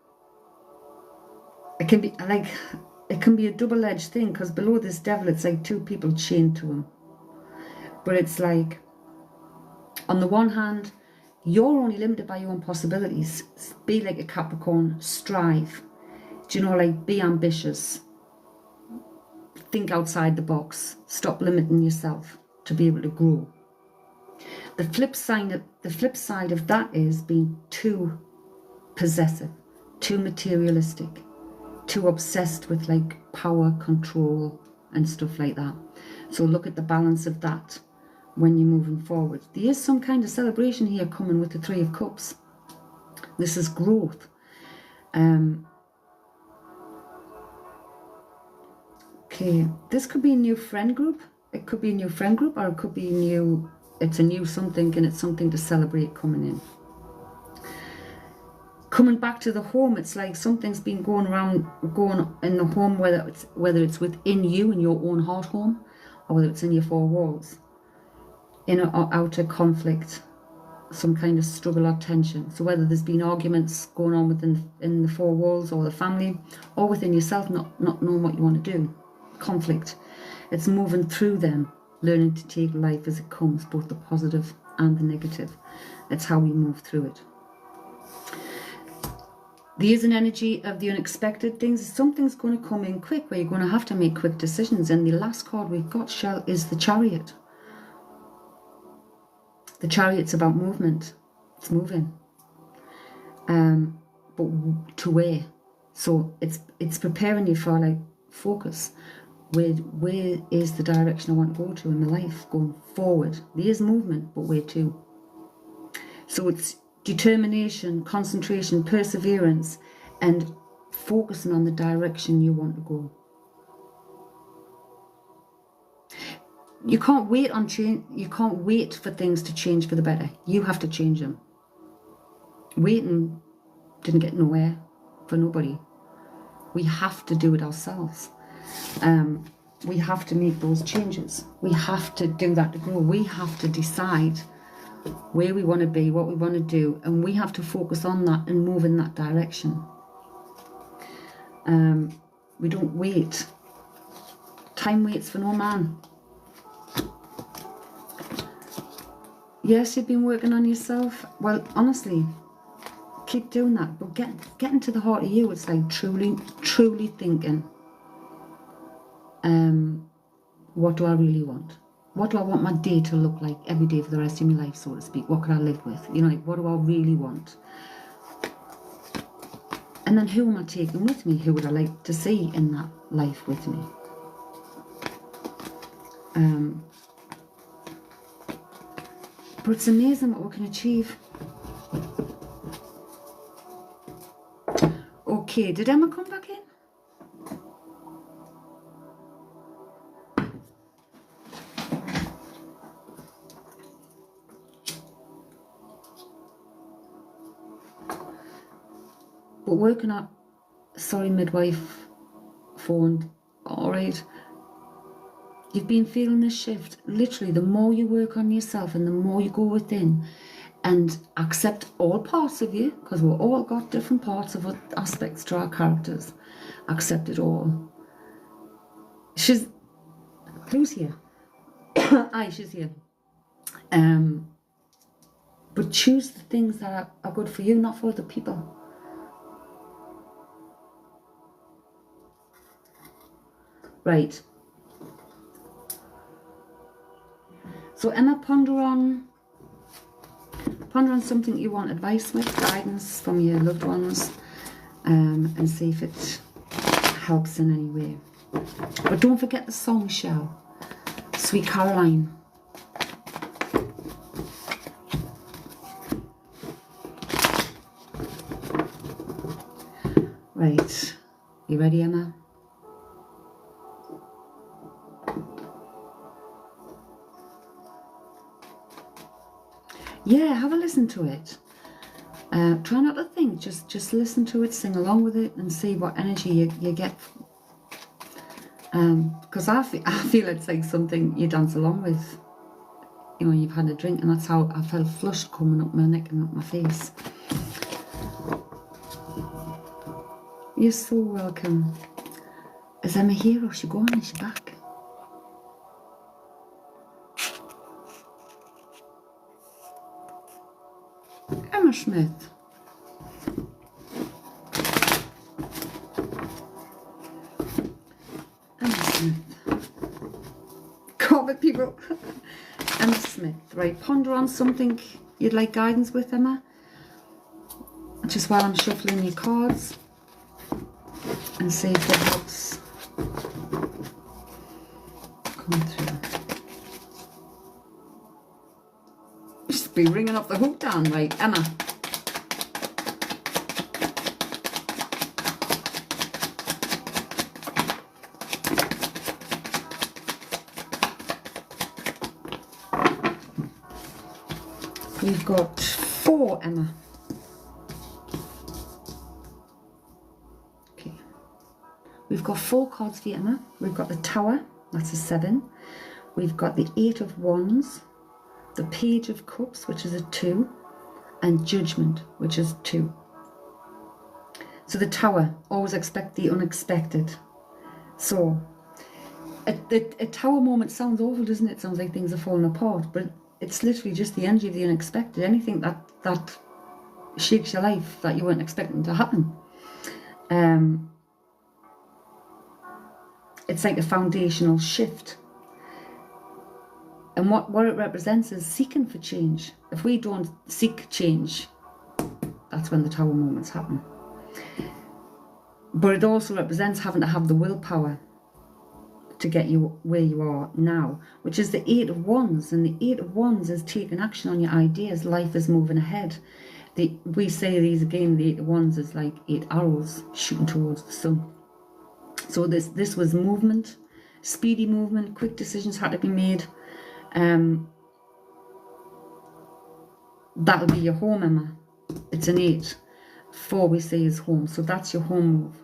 it can be a double-edged thing, because below this devil it's like two people chained to him. But it's like, on the one hand, you're only limited by your own possibilities. Be like a Capricorn, strive. Do you know, like, be ambitious. Think outside the box. Stop limiting yourself to be able to grow. The flip side of that is being too possessive, too materialistic, too obsessed with like power, control and stuff like that. So look at the balance of that when you're moving forward. There is some kind of celebration here coming with the Three of Cups. This is growth. Okay, this could be a new friend group. It could be a new friend group, or it could be it's a new something, and it's something to celebrate coming in. Coming back to the home, it's like something's been going in the home, whether it's within you in your own heart home, or whether it's in your four walls. Inner or outer conflict, some kind of struggle or tension. So whether there's been arguments going on in the four walls, or the family, or within yourself, not knowing what you want to do. Conflict. It's moving through them, learning to take life as it comes, both the positive and the negative. It's how we move through it. There is an energy of the unexpected things. Something's going to come in quick, where you're going to have to make quick decisions. And the last card we've got, Shell, is the Chariot. The Chariot's about movement. It's moving. But to where? So it's preparing you for like focus. Where is the direction I want to go to in my life going forward? There is movement, but where to? So it's determination, concentration, perseverance, and focusing on the direction you want to go. You can't wait on change. You can't wait for things to change for the better. You have to change them. Waiting didn't get nowhere for nobody. We have to do it ourselves. We have to make those changes. We have to do that to grow. We have to decide where we want to be, what we want to do, and we have to focus on that and move in that direction. We don't wait. Time waits for no man. Yes, you've been working on yourself. Well, honestly, keep doing that. But getting to the heart of you, it's like truly thinking, what do I really want? What do I want my day to look like every day for the rest of my life, so to speak? What could I live with? You know, like, what do I really want? And then who am I taking with me? Who would I like to see in that life with me? But it's amazing what we can achieve. Okay, did Emma come back in? But working up, sorry, midwife phoned. All right. You've been feeling this shift. Literally, the more you work on yourself and the more you go within and accept all parts of you, because we've all got different parts of aspects to our characters. Accept it all. Who's here? Aye, she's here. But choose the things that are good for you, not for other people. Right. So Emma, ponder on something you want advice with, guidance from your loved ones, and see if it helps in any way. But don't forget the song, Shell. Sweet Caroline. Right. You ready, Emma? Yeah, have a listen to it. Try not to think, just listen to it, sing along with it, and see what energy you get. Because I feel it's like something you dance along with. You know, you've had a drink, and that's how I felt flushed coming up my neck and up my face. You're so welcome. Is Emma here or is she gone? Is she back? Emma Smith. Emma Smith. Corbett people. Emma Smith. Right, ponder on something you'd like guidance with, Emma. Just while I'm shuffling your cards. And see if it helps come through. Just be ringing off the hook down, right, Emma? We've got 4, Emma. Okay. We've got 4 cards for you, Emma. We've got the Tower, that's a 7. We've got the 8 of Wands, the Page of Cups, which is a 2, and Judgment, which is 2. So the Tower, always expect the unexpected. So a Tower moment sounds awful, doesn't it? It sounds like things are falling apart, but it's literally just the energy of the unexpected. Anything that shakes your life that you weren't expecting to happen. It's like a foundational shift. And what it represents is seeking for change. If we don't seek change, that's when the Tower moments happen. But it also represents having to have the willpower to get you where you are now, which is the 8 of Wands. And the 8 of Wands is taking action on your ideas. Life is moving ahead. We say these again, the 8 of Wands is like 8 arrows shooting towards the sun. So this was movement, speedy movement, quick decisions had to be made. That'll be your home, Emma. It's an 8. 4 we say is home, so that's your home move.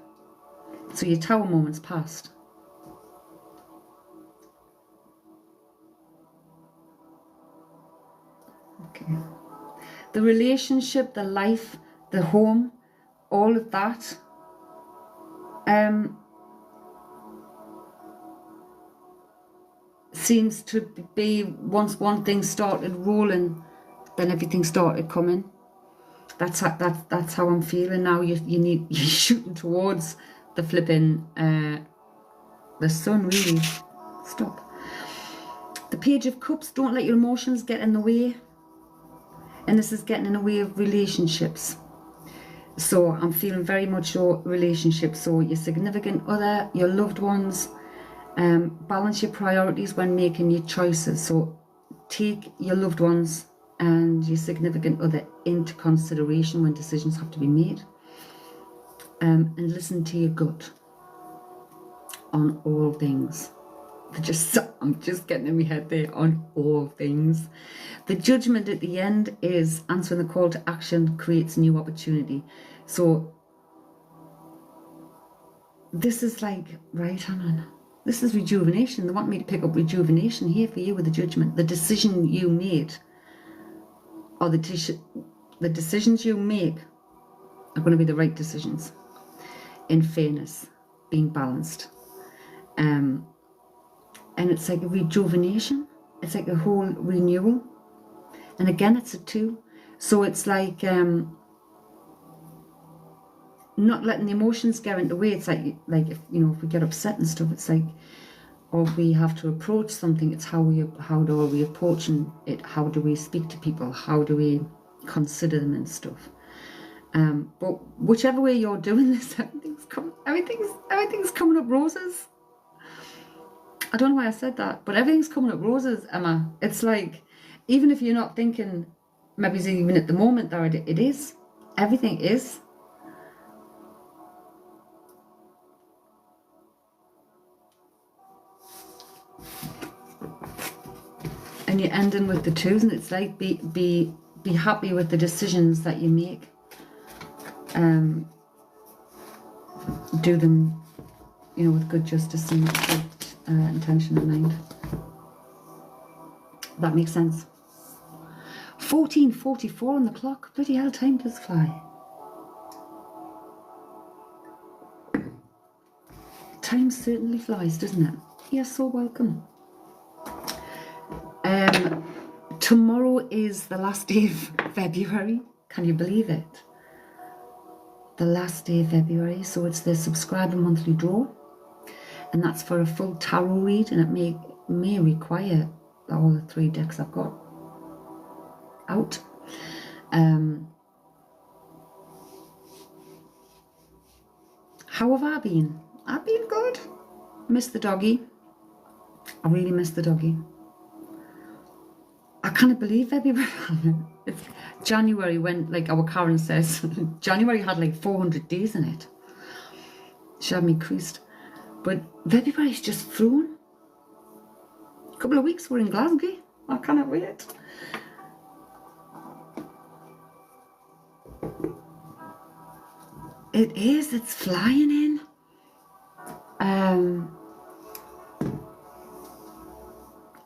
So your Tower moment's past. Okay. The relationship, the life, the home, all of that. Seems to be once one thing started rolling, then everything started coming. That's how I'm feeling now. You're shooting towards the flipping the sun, really. Stop. The Page of Cups, don't let your emotions get in the way. And this is getting in the way of relationships. So I'm feeling very much your relationship. So your significant other, your loved ones, balance your priorities when making your choices. So take your loved ones and your significant other into consideration when decisions have to be made. And listen to your gut on all things. I'm just getting in my head there, on all things. The Judgment at the end is answering the call to action creates new opportunity. So this is like, right, hang on. This is rejuvenation. They want me to pick up rejuvenation here for you with the Judgment. The decision you made, or the decisions you make are going to be the right decisions. In fairness, being balanced. And it's like a rejuvenation. It's like a whole renewal. And again, it's a 2. So it's like not letting the emotions get in the way. It's like if we get upset and stuff, it's like, or we have to approach something, it's how do we approach it? How do we speak to people? How do we consider them and stuff? But whichever way you're doing this, everything's coming up roses. I don't know why I said that, but everything's coming up roses, Emma. It's like, even if you're not thinking, maybe even at the moment that it is, everything is. And you're ending with the 2s, and it's like be be happy with the decisions that you make. Do them, you know, with good justice and good intention in mind. That makes sense. 14:44 on the clock. Bloody hell, time does fly. Time certainly flies, doesn't it? You're so welcome. Tomorrow is the last day of February. Can you believe it? The last day of February. So it's the subscriber monthly draw. And that's for a full tarot read. And it may require all the 3 decks I've got out. How have I been? I've been good. Missed the doggy. I really missed the doggy. I can't believe February. January went, like our Karen says, January had like 400 days in it. She had me creased. But February's just flown. A couple of weeks we're in Glasgow. I cannot wait. It is, it's flying in.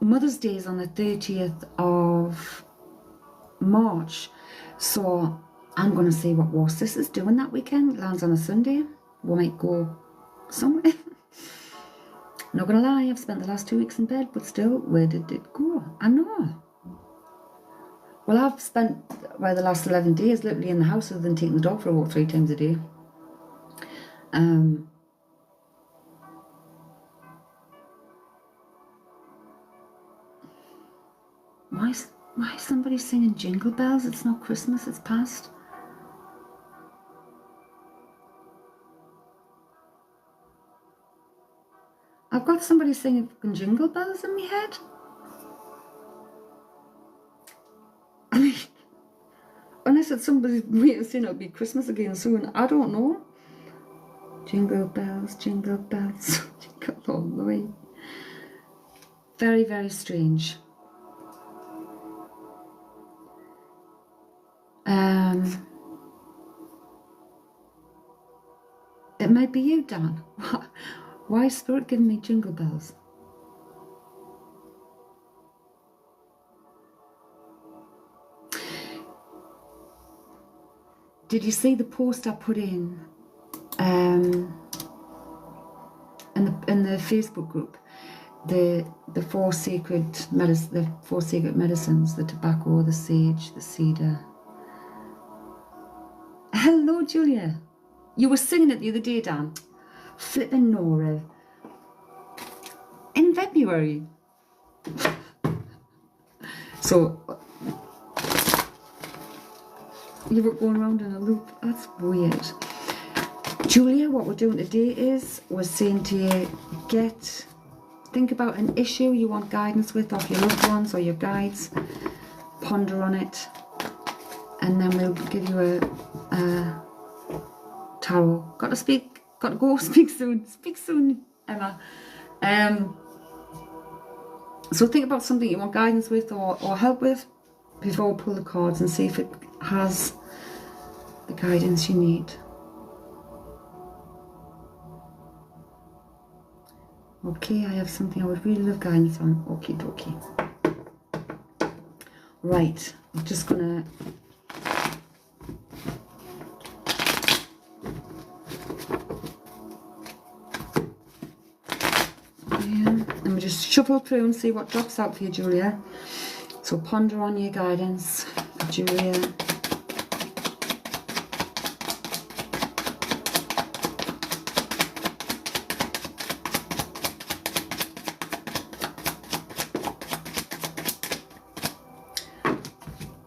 Mother's Day is on the 30th of March, so I'm going to see what Warsis is doing that weekend. It lands on a Sunday. We might go somewhere. Not going to lie, I've spent the last 2 weeks in bed, but still, where did it go? I know. Well, I've spent the last 11 days literally in the house other than taking the dog for a walk 3 times a day. Why is somebody singing Jingle Bells? It's not Christmas, it's past. I've got somebody singing fucking Jingle Bells in my head. I mean, unless it's somebody waiting saying it'll be Christmas again soon, I don't know. Jingle bells, jingle jingle all the way. Very, very strange. It might be you, Dan. Why is Spirit giving me jingle bells? Did you see the post I put in the Facebook group? The 4 sacred medicines, the tobacco, the sage, the cedar. Hello, Julia. You were singing it the other day, Dan. Flipping Nora. In February. So, you were going around in a loop. That's weird. Julia, what we're doing today is we're saying to you, think about an issue you want guidance with off your loved ones or your guides. Ponder on it. And then we'll give you a tarot. Got to go. Speak soon, Emma. So think about something you want guidance with or help with before we pull the cards and see if it has the guidance you need. Okay, I have something I would really love guidance on. Okie dokie. Right, I'm just gonna let me just shuffle through and see what drops out for you, Julia. So ponder on your guidance, Julia.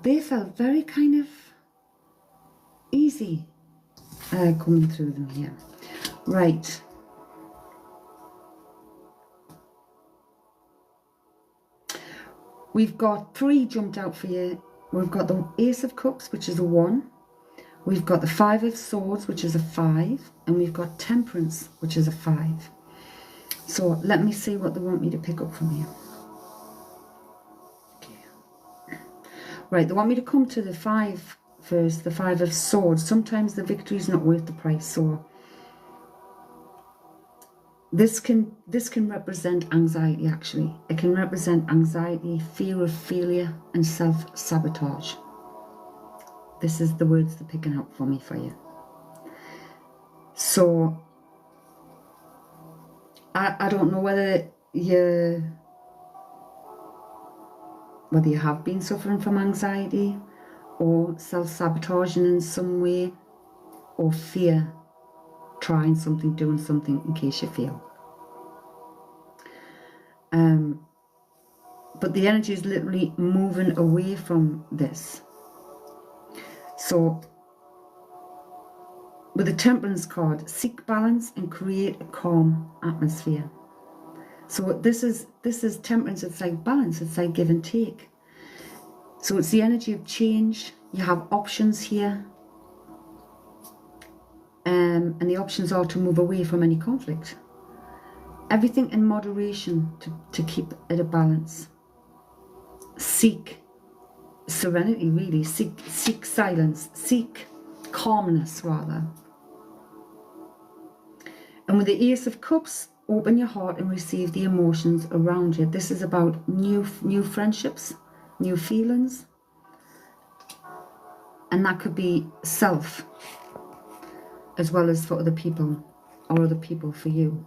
They felt very kind of easy coming through them here. Right. We've got 3 jumped out for you. We've got the Ace of Cups, which is a 1. We've got the 5 of Swords, which is a 5. And we've got Temperance, which is a 5. So let me see what they want me to pick up from you. Okay. Right, they want me to come to the 5 first, the 5 of Swords. Sometimes the victory is not worth the price, so this can represent anxiety. Actually, it can represent anxiety, fear of failure, and self-sabotage. This is the words they're picking up for me for you. So I don't know whether you have been suffering from anxiety or self-sabotaging in some way, or fear, trying something, doing something in case you fail. But the energy is literally moving away from this. So with the Temperance card, seek balance and create a calm atmosphere. So this is Temperance. It's like balance. It's like give and take. So it's the energy of change. You have options here. And the options are to move away from any conflict. Everything in moderation to keep it a balance. Seek serenity, really. Seek silence. Seek calmness, rather. And with the Ace of Cups, open your heart and receive the emotions around you. This is about new friendships, new feelings. And that could be self, as well as for other people, or other people for you.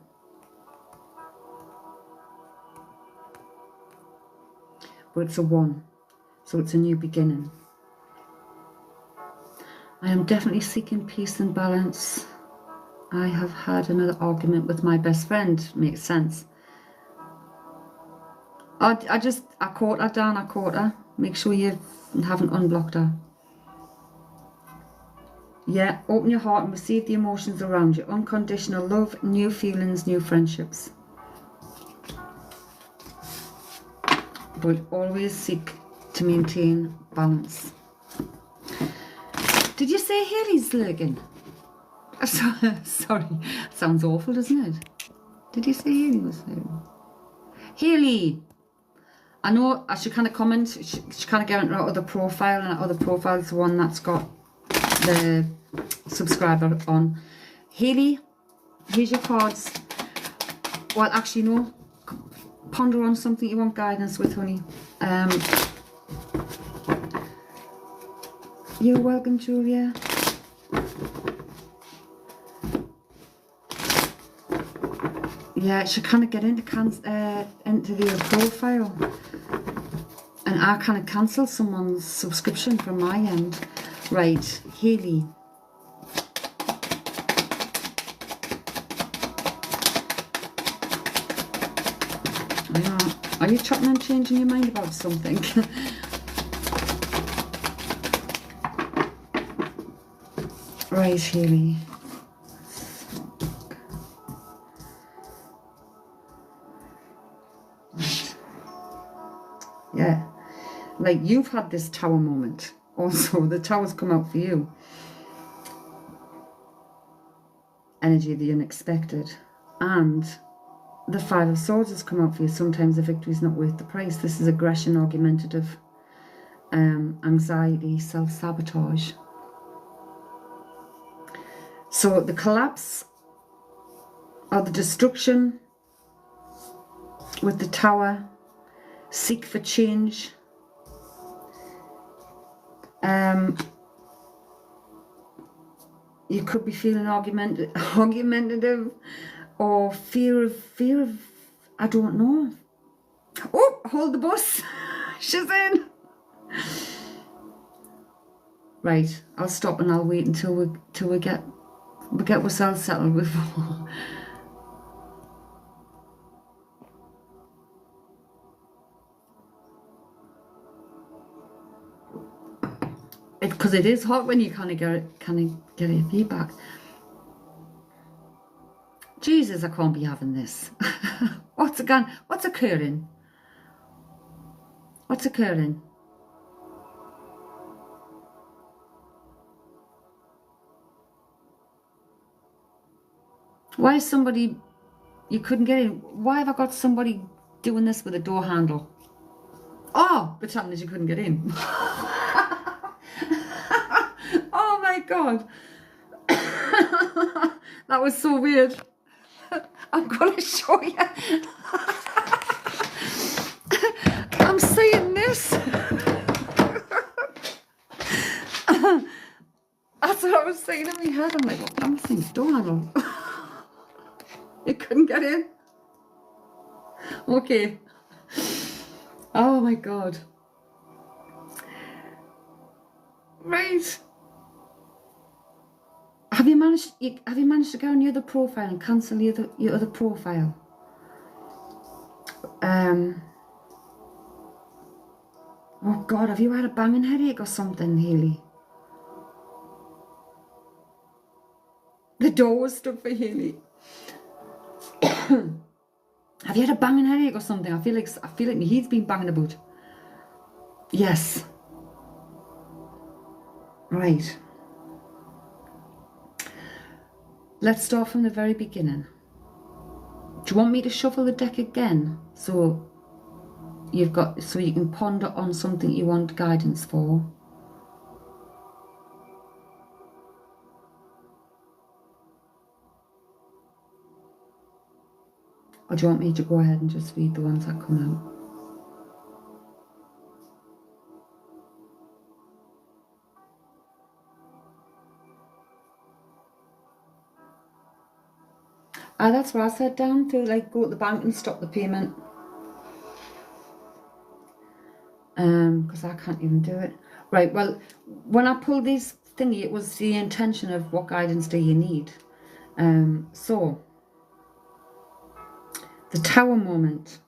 But it's a 1, so it's a new beginning. I am definitely seeking peace and balance. I have had another argument with my best friend. Makes sense. I caught her down, I caught her. Make sure you haven't unblocked her. Yeah, open your heart and receive the emotions around you. Unconditional love, new feelings, new friendships. But always seek to maintain balance. Did you say Haley's lurking? Sorry, sounds awful, doesn't it? Did you say Haley was lurking? Haley! I know I should kind of comment, she kind of get into our other profile, and our other profile is the one that's got the subscriber on. Haley, here's your cards. Well, actually, no. Ponder on something you want guidance with, honey. You're welcome, Julia. Yeah, it should kind of get into the profile. And I kind of cancel someone's subscription from my end. Right, Haley. Yeah. Are you chopping and changing your mind about something? Right, Haley. Right. Yeah. Like, you've had this tower moment. Also, the tower's come out for you. Energy of the unexpected. And the 5 of Swords has come out for you. Sometimes the victory is not worth the price. This is aggression, argumentative, anxiety, self-sabotage. So the collapse or the destruction with the tower, seek for change. You could be feeling argumentative, or fear of, I don't know. Oh, hold the bus. She's in. Right, I'll stop and I'll wait until we get ourselves settled before. Because it is hot when you kind of get your feedback. Jesus, I can't be having this. What's occurring? What's occurring? Why is somebody, you couldn't get in? Why have I got somebody doing this with a door handle? Oh, pretend that you couldn't get in. Oh my God. That was so weird. I'm going to show you. I'm seeing this. That's what I was saying in my head. I'm like, what am I saying? Donald. You couldn't get in? Okay. Oh my God. Right. Have you managed to go on your other profile and cancel your other profile? Oh God, have you had a banging headache or something, Hayley? The door was stuck for Hayley. Have you had a banging headache or something? I feel like my head's been banging about. Yes. Right. Let's start from the very beginning. Do you want me to shuffle the deck again so you can ponder on something you want guidance for? Or do you want me to go ahead and just read the ones that come out? That's what I said, down to like go to the bank and stop the payment. Because I can't even do it. Right, well, when I pulled this thingy, it was the intention of what guidance do you need. So, the Tower moment.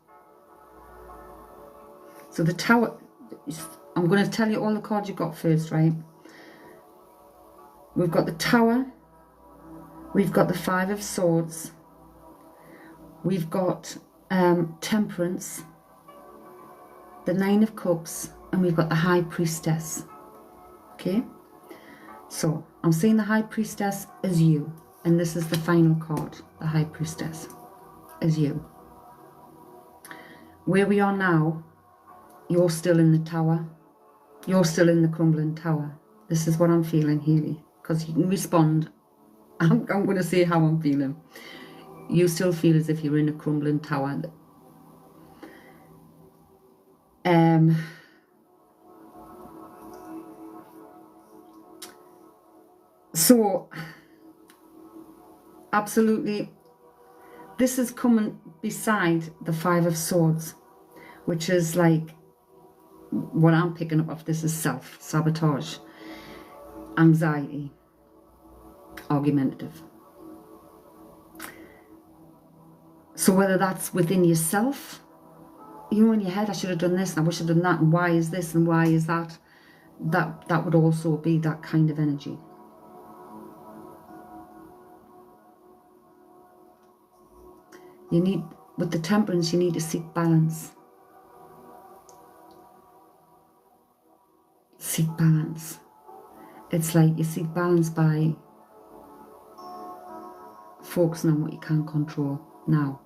So the Tower, I'm going to tell you all the cards you got first, right? We've got the Tower. We've got the Five of Swords. We've got Temperance, the Nine of Cups, and we've got the High Priestess. Okay? So, I'm seeing the High Priestess as you. And this is the final card, the High Priestess, as you. Where we are now, you're still in the Tower. You're still in the crumbling Tower. This is what I'm feeling, Hayley. Because you can respond. I'm going to say how I'm feeling. You still feel as if you're in a crumbling tower. So, absolutely, this is coming beside the Five of Swords, which is like, what I'm picking up of this is self-sabotage, anxiety, argumentative. So whether that's within yourself, you know, in your head, I should have done this and I wish I'd done that, and why is this and why is that, that would also be that kind of energy. You need, with the Temperance, you need to seek balance. Seek balance. It's like you seek balance by focusing on what you can control now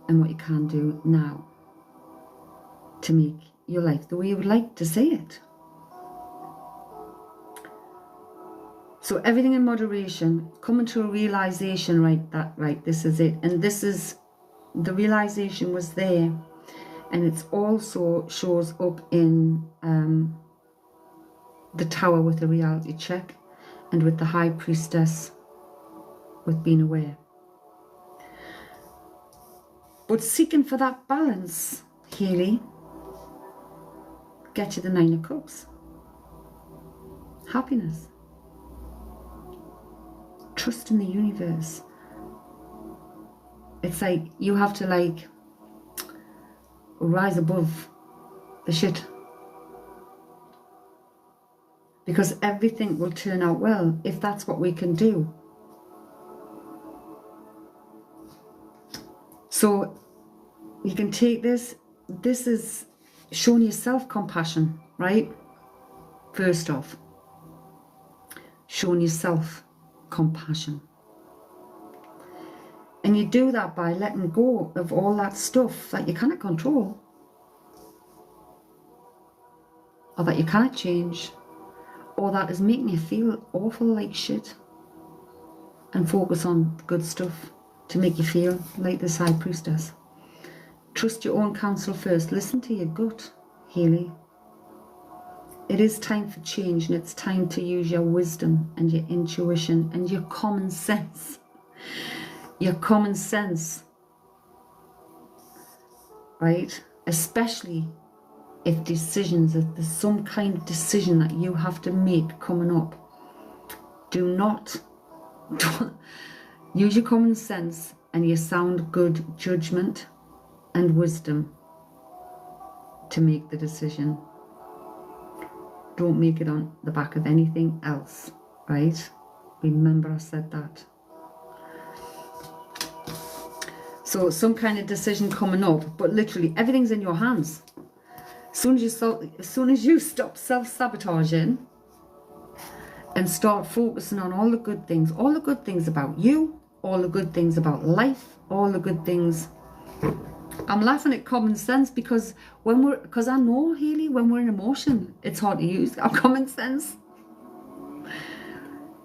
and what you can do now to make your life the way you would like to see it. So everything in moderation, coming to a realization, right, this is it. And this is, the realization was there, and it's also shows up in the Tower with the reality check, and with the High Priestess with being aware. But seeking for that balance, Hayley, get you the Nine of Cups. Happiness. Trust in the universe. It's like you have to like rise above the shit. Because everything will turn out well if that's what we can do. So you can take this. This is showing you self-compassion, right? First off, showing yourself compassion. And you do that by letting go of all that stuff that you cannot control. or that you cannot change, or that is making you feel awful like shit, and focus on good stuff to make you feel like this High Priestess. Trust your own counsel first. Listen to your gut, Hayley. It is time for change, and it's time to use your wisdom and your intuition and your common sense. Your common sense, right? Especially if there's some kind of decision that you have to make coming up. Do not use your common sense and your sound good judgment and wisdom to make the decision. Don't make it on the back of anything else, right? Remember I said that. So some kind of decision coming up, but literally everything's in your hands. As soon as you stop self-sabotaging and start focusing on all the good things about you, all the good things about life, all the good things. I'm laughing at common sense because I know, Hayley, when we're in emotion, it's hard to use our common sense.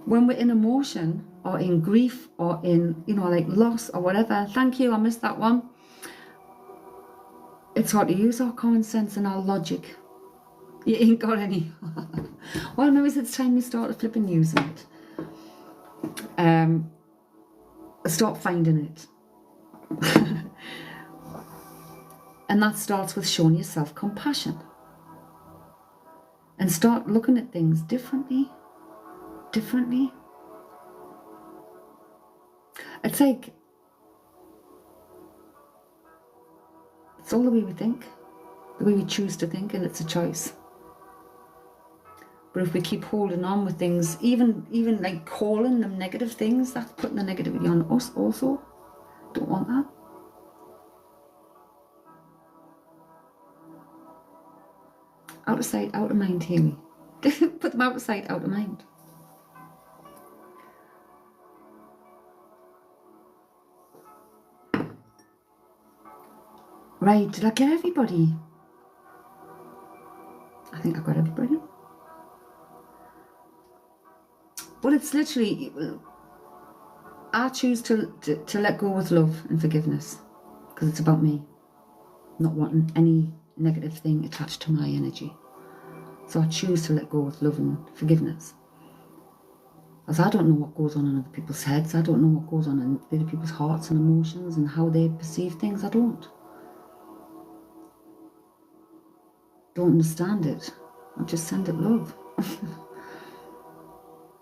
When we're in emotion or in grief or in, like loss or whatever, thank you, I missed that one. It's hard to use our common sense and our logic. You ain't got any. Well, maybe it's time you started flipping using it. Start finding it. And that starts with showing yourself compassion. And start looking at things differently. It's like, it's all the way we think, the way we choose to think, and it's a choice. But if we keep holding on with things, even like calling them negative things, that's putting the negativity on us also. Don't want that. Out of sight, out of mind, Hayley. Put them out of sight, out of mind. Right, did I get everybody? I think I got everybody. But it's literally, I choose to let go with love and forgiveness, because it's about me, not wanting any negative thing attached to my energy. So I choose to let go with love and forgiveness. Because I don't know what goes on in other people's heads. I don't know what goes on in other people's hearts and emotions and how they perceive things. I don't understand it. I just send it love.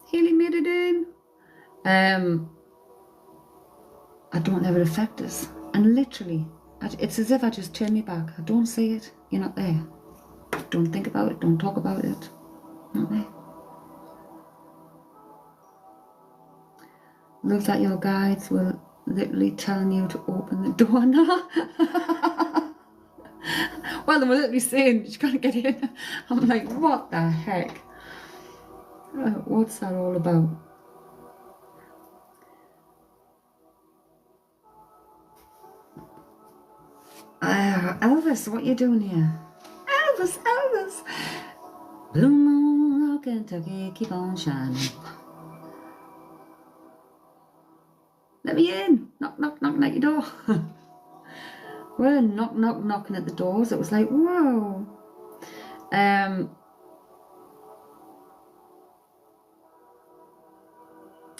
Hayley made it in. I don't let it affect us. And literally, it's as if I just turn me back. I don't say it. You're not there. Don't think about it. Don't talk about it. Not there. Love that your guides will literally telling you to open the door now. Well, they were literally saying, you gotta get in. I'm like, what the heck? What's that all about? Elvis, what you doing here? Elvis. Blue moon of Kentucky, keep on shining. Let me in. Knock, knocking at your door. We're knocking at the doors. It was like, whoa.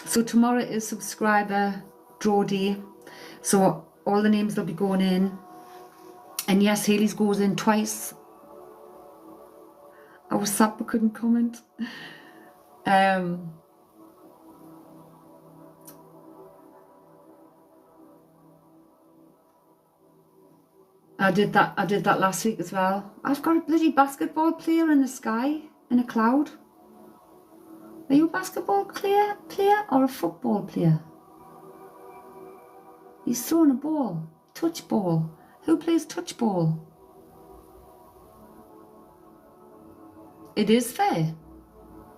So tomorrow is subscriber draw day. So all the names will be going in. And yes, Hayley's goes in twice. I was sad but couldn't comment. I did that last week as well. I've got a bloody basketball player in the sky, in a cloud. Are you a basketball player or a football player? He's throwing a ball, touch ball. Who plays touch ball? It is fair.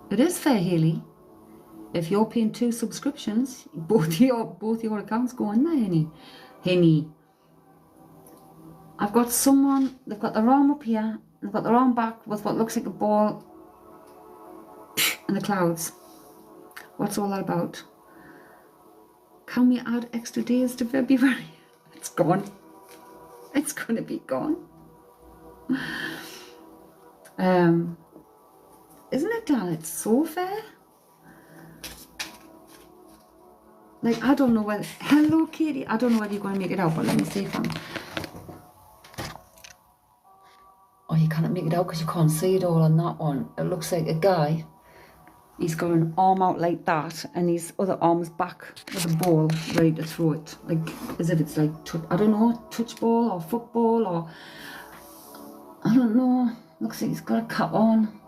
It is fair, Hayley. If you're paying 2 subscriptions, both your accounts go in there, Henny. I've got someone, they've got their arm up here, They've got their arm back with what looks like a ball in the clouds. What's all that about? Can we add extra days to February? It's gone. It's going to be gone. Isn't it, Dan? It's so fair. Like, I don't know whether... Hello, Katie. I don't know whether you're going to make it out, but let me see if I'm... Oh, you can't make it out because you can't see it all on that one. It looks like a guy. He's got an arm out like that, and his other arm's back with a ball ready to throw it. Like, as if it's like, I don't know, touch ball or football or... I don't know. Looks like he's got a cap on.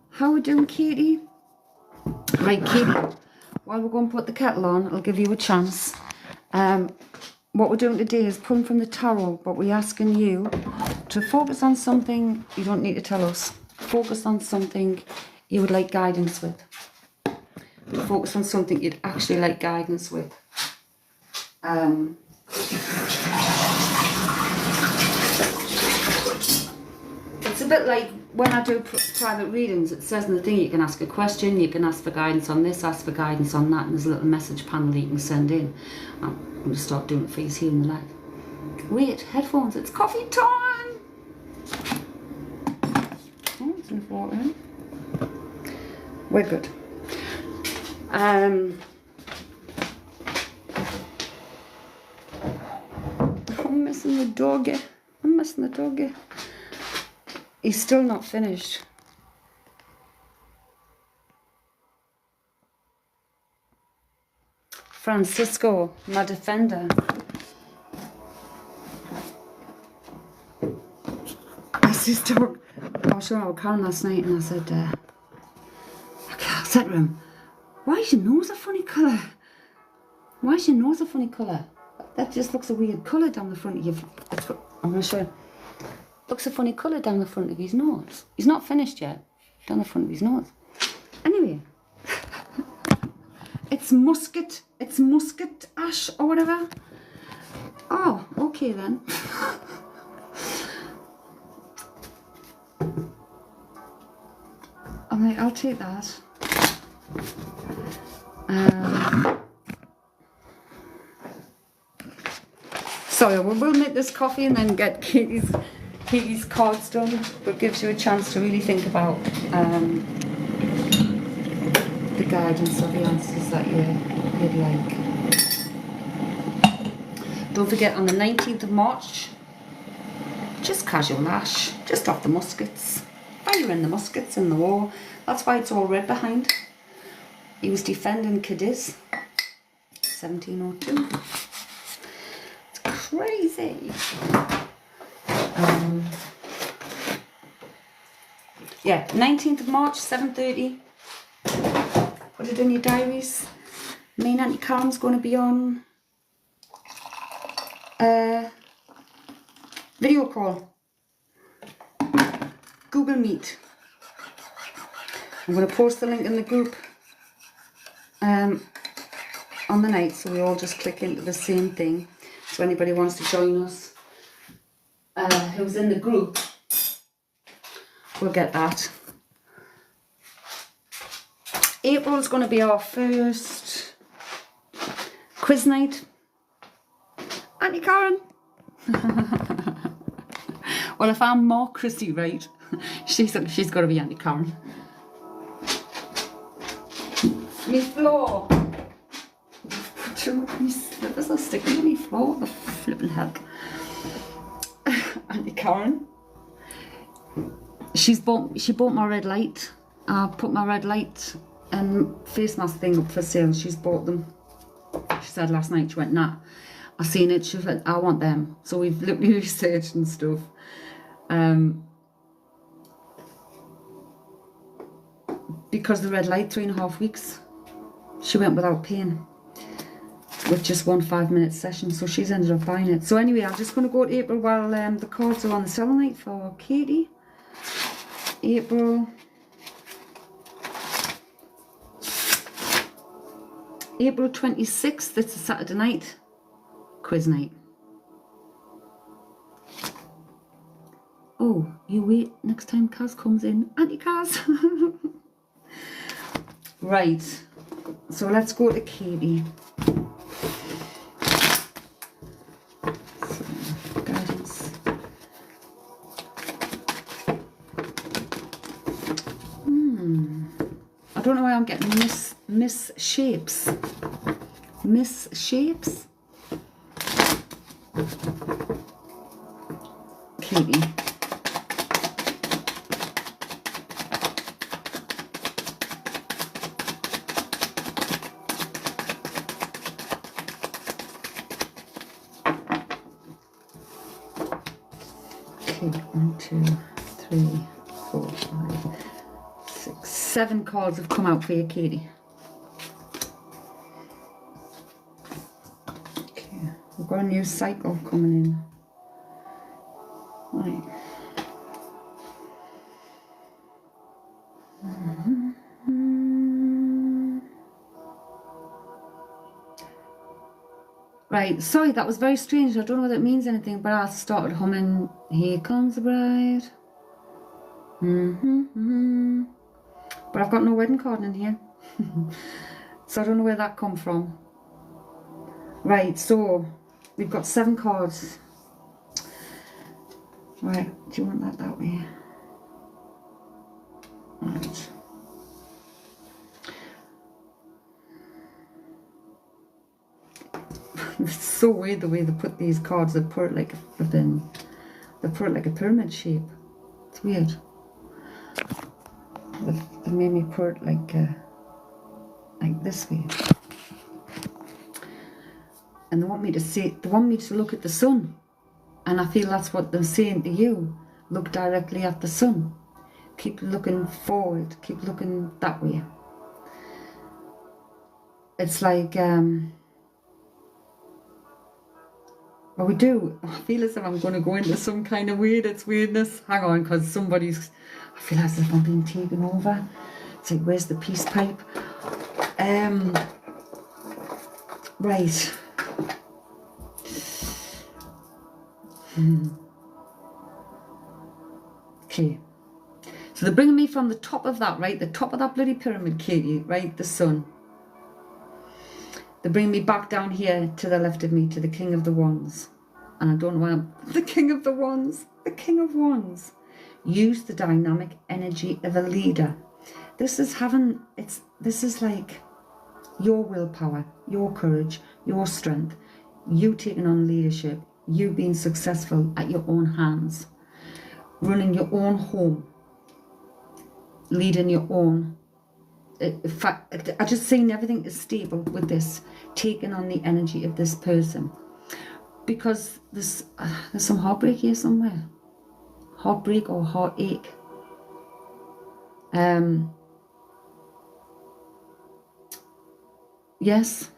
How are we doing, Katie? Right, Katie, while we're going to put the kettle on, I'll give you a chance. What we're doing today is pulling from the tarot, but we're asking you to focus on something. You don't need to tell us. Focus on something you would like guidance with. Focus on something you'd actually like guidance with. It's a bit like when I do private readings, it says in the thing you can ask a question, you can ask for guidance on this, ask for guidance on that, and there's a little message panel that you can send in. I'm going to start doing it for you here in the live. Wait, headphones, it's coffee time! Oh, it's enough water in. We're good. I'm missing the doggy. I'm missing the doggy. He's still not finished. Francisco, my defender. I said to I was showing our Karen last night and I said, I said to him, why is your nose a funny colour? Why is your nose a funny colour? That just looks a weird colour down the front of you. That's what I'm going to show you. Looks a funny colour down the front of his nose. He's not finished yet. Down the front of his nose. Anyway. It's musket ash or whatever. Oh, okay then. I'm like, I'll take that. Sorry, we'll make this coffee and then get Katie's cards done, but gives you a chance to really think about the guidance of the answers that you'd like. Don't forget, on the 19th of March, just casual lash, just off the muskets. Firing the muskets in the war. That's why it's all red behind. He was defending Cadiz, 1702. It's crazy. Yeah, 19th of March, 7:30. Put it in your diaries. Me and Auntie Karen's going to be on video call. Google Meet. I'm going to post the link in the group on the night, so we all just click into the same thing. So anybody wants to join us who's in the group, we'll get that. April's going to be our first quiz night. Auntie Karen. Well, if I'm more Chrissy right, she's got to be Auntie Karen. Me floor. Me slippers are sticking to me floor. The flipping heck. Auntie Karen. She bought my red light. I put my red light and face mask thing up for sale. She's bought them. She said last night, she went, nah, I seen it. She said, I want them. So we've literally researched and stuff. Because the red light, 3.5 weeks, she went without paying with just one 5-minute session, so she's ended up buying it. So anyway, I'm just going to go to April while the cards are on the selenite for Katie. April 26th, it's a Saturday night, quiz night. Oh, you wait next time Kaz comes in. Auntie Kaz. Right. So let's go to Katie. So, guidance. I don't know why I'm getting misshapes. Misshapes. Katie. Okay, 1, 2, 3, 4, 5, 6, 7 cards have come out for you, Katie. Okay, we've got a new cycle coming in. Right. Right, sorry, that was very strange. I don't know whether it means anything, but I started humming, Here Comes the Bride. But I've got no wedding card in here. So I don't know where that come from. Right, so we've got 7 cards. Right, do you want that way? Right. It's so weird the way they put these cards. They put it like a pyramid shape. It's weird. They made me put it like this way. And they want me to look at the sun. And I feel that's what they're saying to you. Look directly at the sun. Keep looking forward. Keep looking that way. It's like, well, we do. I feel as if I'm going to go into some kind of weirdness. Hang on, because I feel as if I'm being taken over. It's like, where's the peace pipe? Right. Okay. So they're bringing me from the top of that, right? The top of that bloody pyramid, Katie, right? The sun. They bring me back down here to the left of me, to the King of the Wands. And I don't know why I'm the King of the Wands. The King of Wands. Use the dynamic energy of a leader. This is like your willpower, your courage, your strength, you taking on leadership, you being successful at your own hands, running your own home, leading your own. In fact, I just seen everything is stable with this, taking on the energy of this person, because there's some heartbreak here somewhere, heartbreak or heartache. Yes,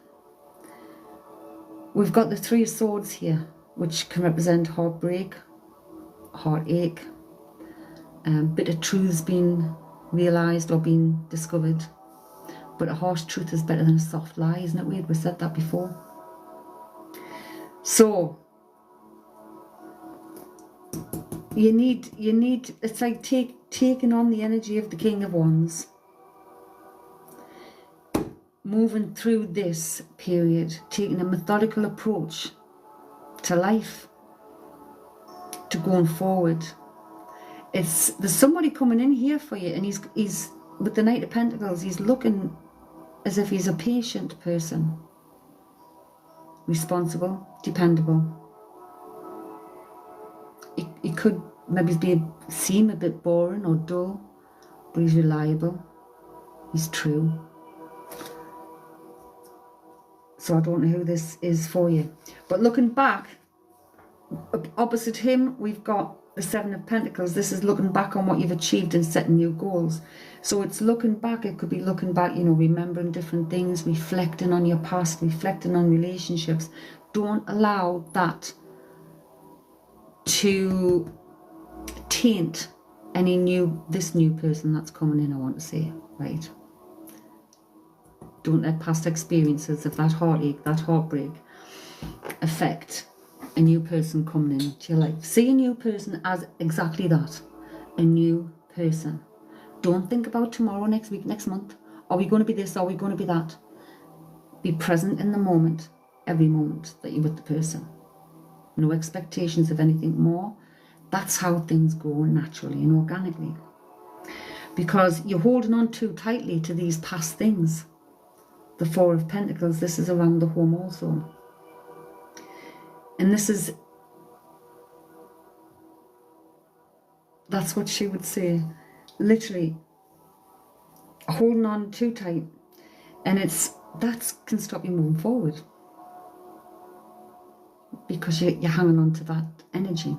we've got the 3 of Swords here, which can represent heartbreak, heartache, bitter truths being realised or being discovered. But a harsh truth is better than a soft lie, isn't it weird? We said that before. So you need it's like taking on the energy of the King of Wands, moving through this period, taking a methodical approach to life, to going forward. There's somebody coming in here for you, and he's with the Knight of Pentacles, he's looking as if he's a patient person, responsible, dependable. He could maybe seem a bit boring or dull, but he's reliable, he's true. So I don't know who this is for you. But looking back, opposite him, we've got the 7 of Pentacles. This is looking back on what you've achieved and setting new goals. So it's looking back. It could be looking back, remembering different things, reflecting on your past, reflecting on relationships. Don't allow that to taint this new person that's coming in, I want to say, right? Don't let past experiences of that heartache, that heartbreak affect a new person coming into your life. See a new person as exactly that, a new person. Don't think about tomorrow, next week, next month. Are we going to be this? Are we going to be that? Be present in the moment, every moment that you're with the person. No expectations of anything more. That's how things go naturally and organically. Because you're holding on too tightly to these past things. The Four of Pentacles, this is around the home also. And this is, that's what she would say. Literally, holding on too tight. And that can stop you moving forward. Because you're hanging on to that energy.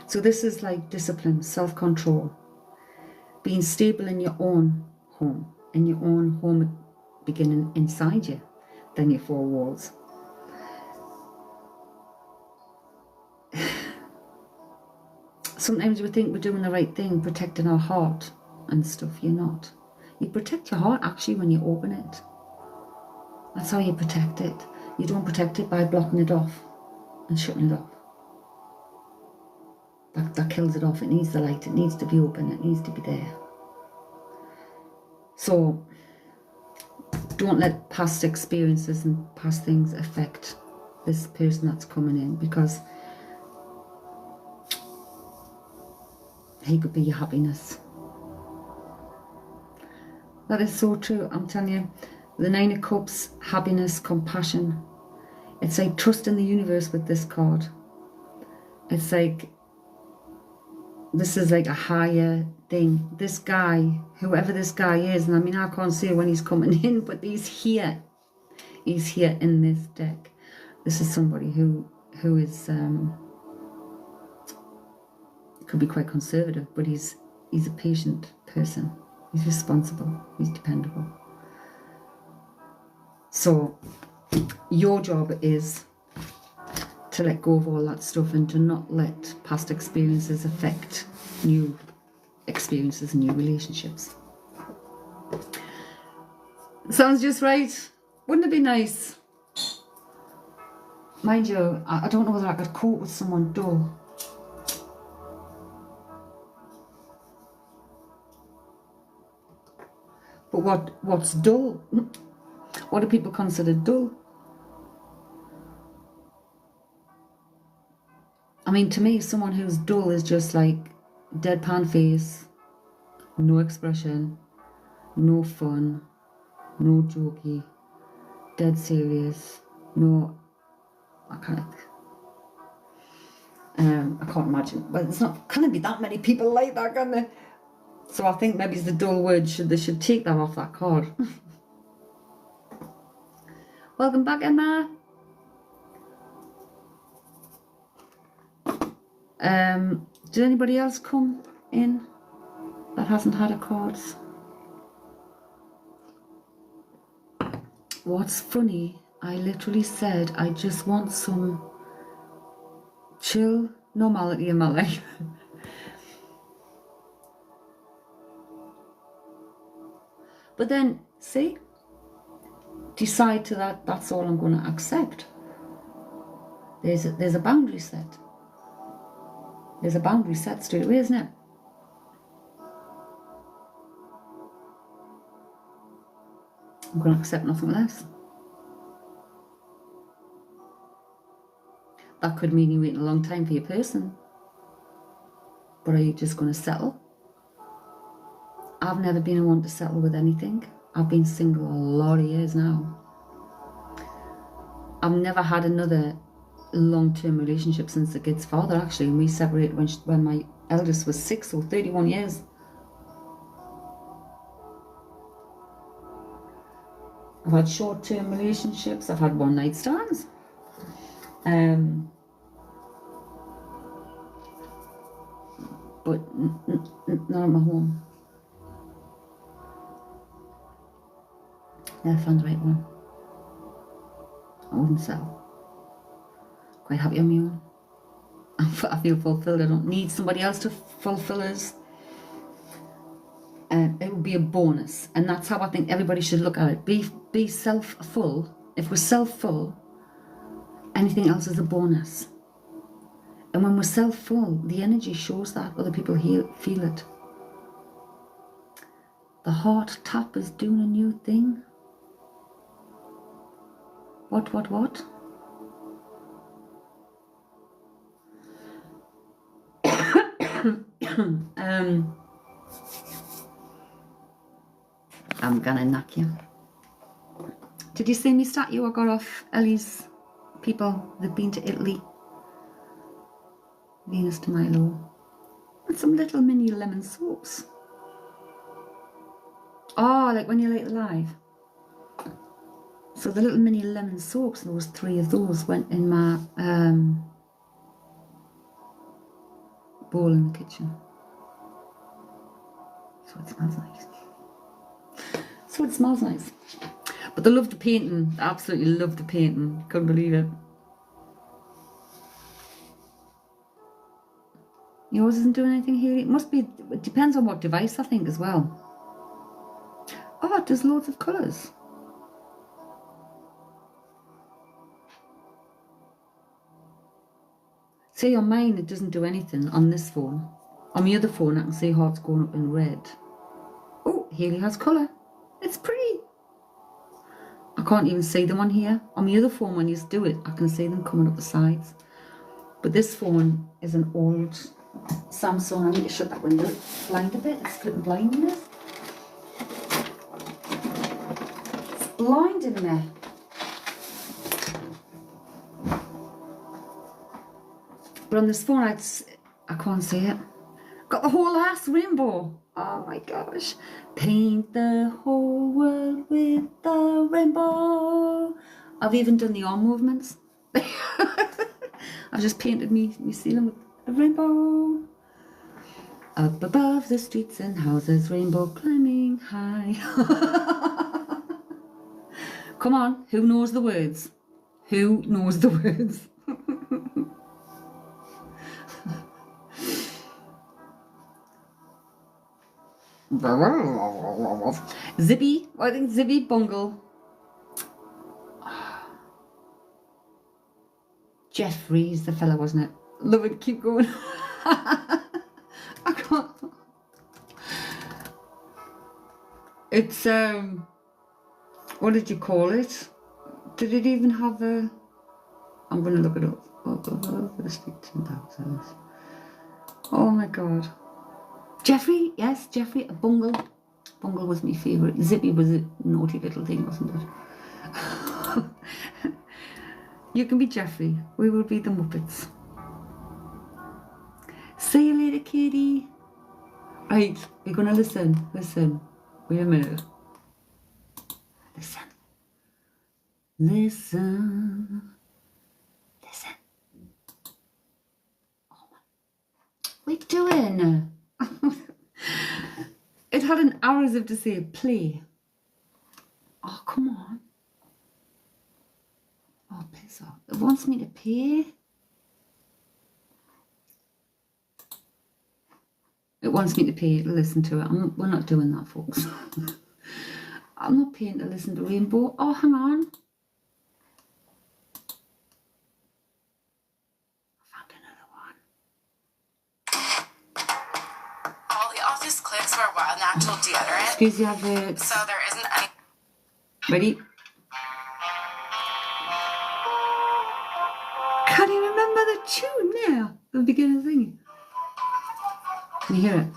So this is like discipline, self-control. Being stable in your own home. In your own home beginning inside you. Then your four walls. Sometimes we think we're doing the right thing, protecting our heart and stuff. You're not. You protect your heart actually when you open it. That's how you protect it. You don't protect it by blocking it off and shutting it off. That kills it off. It needs the light. It needs to be open. It needs to be there. So don't let past experiences and past things affect this person that's coming in, because he could be your happiness. That is so true. I'm telling you, the Nine of Cups, happiness, compassion. It's like trust in the universe with this card. It's like, this is like a higher thing. This guy, whoever this guy is, and I mean, I can't say when he's coming in, but he's here. He's here in this deck. This is somebody who is, could be quite conservative, but he's a patient person. He's responsible. He's dependable. So your job is to let go of all that stuff and to not let past experiences affect new experiences and new relationships. Sounds just right. Wouldn't it be nice? Mind you, I don't know whether I could cope with someone dull. But what's dull? What do people consider dull? I mean, to me, someone who's dull is just like deadpan face, no expression, no fun, no jokey, dead serious, no, I can't imagine. But it's not, can't be that many people like that, can there? So I think maybe it's the dull word, they should take that off that card. Welcome back, Emma. Did anybody else come in that hasn't had a cards? What's funny, I literally said I just want some chill normality in my life. But then, see, decide to that's all I'm going to accept. There's a boundary set. There's a boundary set straight away, isn't it? I'm going to accept nothing less. That could mean you're waiting a long time for your person. But are you just going to settle? I've never been one to settle with anything. I've been single a lot of years now. I've never had another long-term relationship since the kid's father, actually. And we separated when my eldest was 6, so 31 years. I've had short-term relationships. I've had one-night stands. But not at my home. Never found the right one. I wouldn't settle. Quite happy on my own. I feel fulfilled. I don't need somebody else to fulfill us. It would be a bonus, and that's how I think everybody should look at it. Be self-full. If we're self-full, Anything else is a bonus. And when we're self-full, the energy shows that. Other people feel it. The heart tap is doing a new thing. What? I'm gonna knock you. Did you see me statue I got off Ellie's people? They've been to Italy. Venus de Milo. And some little mini lemon soaps. Oh, like when you light the live. So the little mini lemon soaps, those 3 of those went in my bowl in the kitchen. So it smells nice. So it smells nice. But they loved the painting. I absolutely loved the painting. Couldn't believe it. Yours isn't doing anything here. It must be, it depends on what device, I think, as well. Oh, it does loads of colours. See, on mine, it doesn't do anything on this phone. On the other phone, I can see how it's going up in red. Oh, Haley has colour. It's pretty. I can't even see them on here. On the other phone, when you do it, I can see them coming up the sides. But this phone is an old Samsung. I need to shut that window blind a bit. It's flipping blind in there. It's blind in there. But on this phone, I can't see it. Got the whole ass rainbow. Oh my gosh. Paint the whole world with the rainbow. I've even done the arm movements. I've just painted me ceiling with a rainbow. Up above the streets and houses, rainbow climbing high. Come on, who knows the words? Who knows the words? Zippy, I think Zippy Bungle. Jeffrey's the fella, wasn't it? Love it, keep going. I can't. It's, what did you call it? Did it even have a, I'm going to look it up. Oh my God. Jeffrey, yes, Jeffrey, a Bungle. Bungle was my favourite. Zippy was a naughty little thing, wasn't it? You can be Jeffrey. We will be the Muppets. See you later, kitty. Right, we're going to listen. Listen. Wait a minute. Listen. Listen. Listen. Oh my. What are you doing? It had an arrow as if to say play. Oh, come on. Oh, piss off. It wants me to pay. It wants me to pay to listen to it. We're not doing that, folks. I'm not paying to listen to Rainbow. Oh, hang on. I found another one.
All the office clicks were wild natural deodorant.
Excuse you, have it.
So there isn't any.
Ready? Can you remember the tune now? The beginning thing. Can you hear it?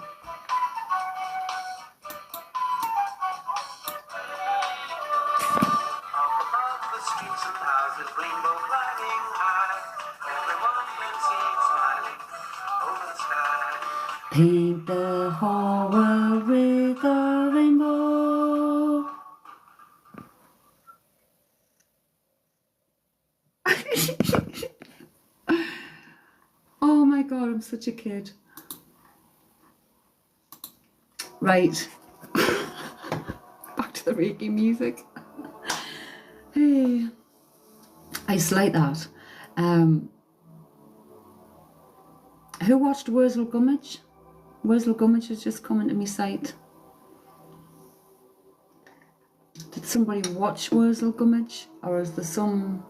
Paint the whole world with a rainbow. Oh my God, I'm such a kid. Right. Back to the Reiki music. Hey. I used to like that. Who watched Wurzel Gummidge? Wurzel Gummidge has just come into my sight. Did somebody watch Wurzel Gummidge? Or is there some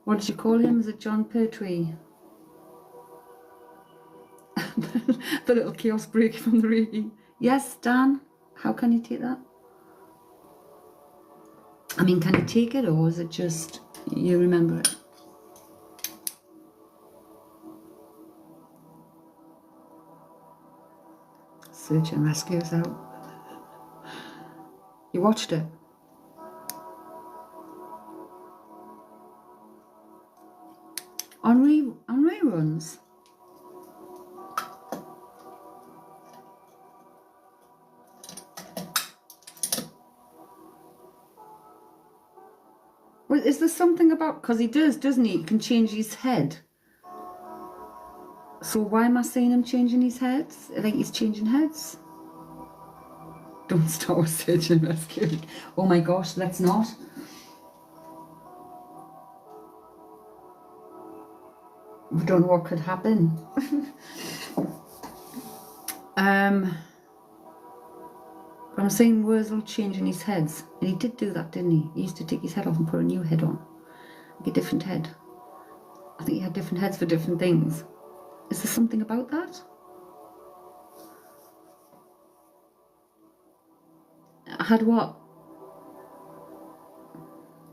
What did you call him? Is it John Pertwee? The little chaos break from the Reiki. Yes, Dan? How can you take that? I mean, can you take it, or is it just you remember it? Search and Rescue is out. You watched it? On reruns? Well, is there something about, because he does, doesn't he? He can change his head. So why am I saying him changing his head? Like he's changing heads? Don't start with Search and Rescue. Oh my gosh, let's not. We don't know what could happen. But I'm saying Wurzel changing his heads. And he did do that, didn't he? He used to take his head off and put a new head on. Like a different head. I think he had different heads for different things. Is there something about that? I had what?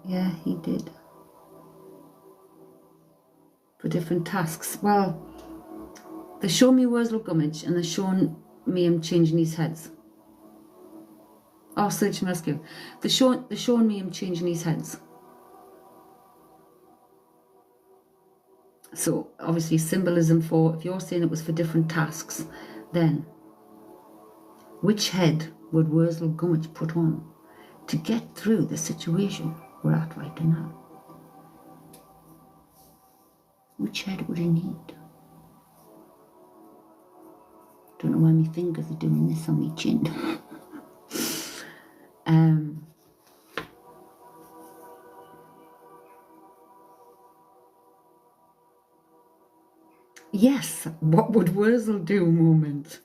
Yeah, he did. For different tasks. Well, they show me Wurzel Gummidge and they're showing me him changing his heads. Oh, Search and Rescue. They're showing me him changing his heads. So, obviously, symbolism for, if you're saying it was for different tasks, then which head would Wurzel Gummidge put on to get through the situation we're at right now? Which head would he need? Don't know why my fingers are doing this on my chin. Yes, what would Wurzel do moment?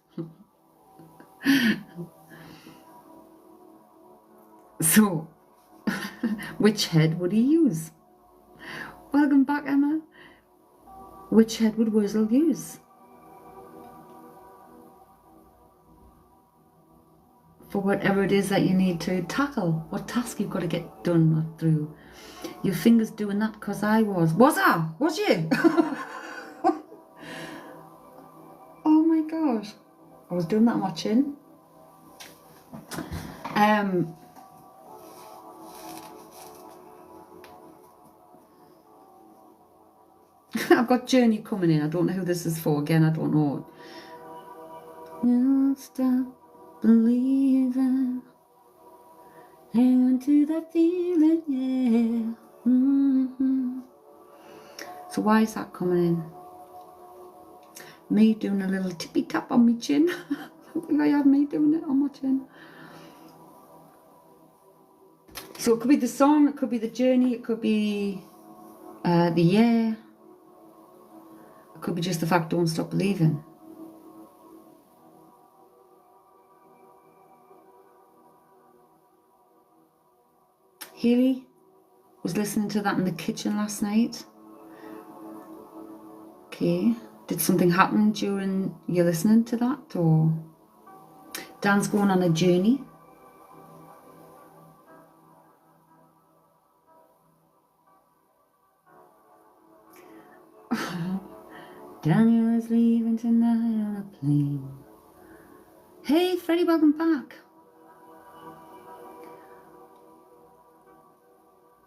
So, which head would he use? Welcome back, Emma. Which head would Wurzel use? For whatever it is that you need to tackle, what task you've got to get done or through. Your fingers doing that because I was. Was I? Was you? Oh my gosh. I was doing that on my chin. I've got Journey coming in. I don't know who this is for. Again, I don't know. Don't stop believing. Hang on to that feeling, yeah. So why is that coming in? Me doing a little tippy tap on my chin. I think I have me doing it on my chin. So it could be the song, it could be the journey, it could be the year. It could be just the fact, don't stop believing. Haley was listening to that in the kitchen last night. Okay. Did something happen during you listening to that? Or Dan's going on a journey. Daniel is leaving tonight on a plane. Hey, Freddie, welcome back.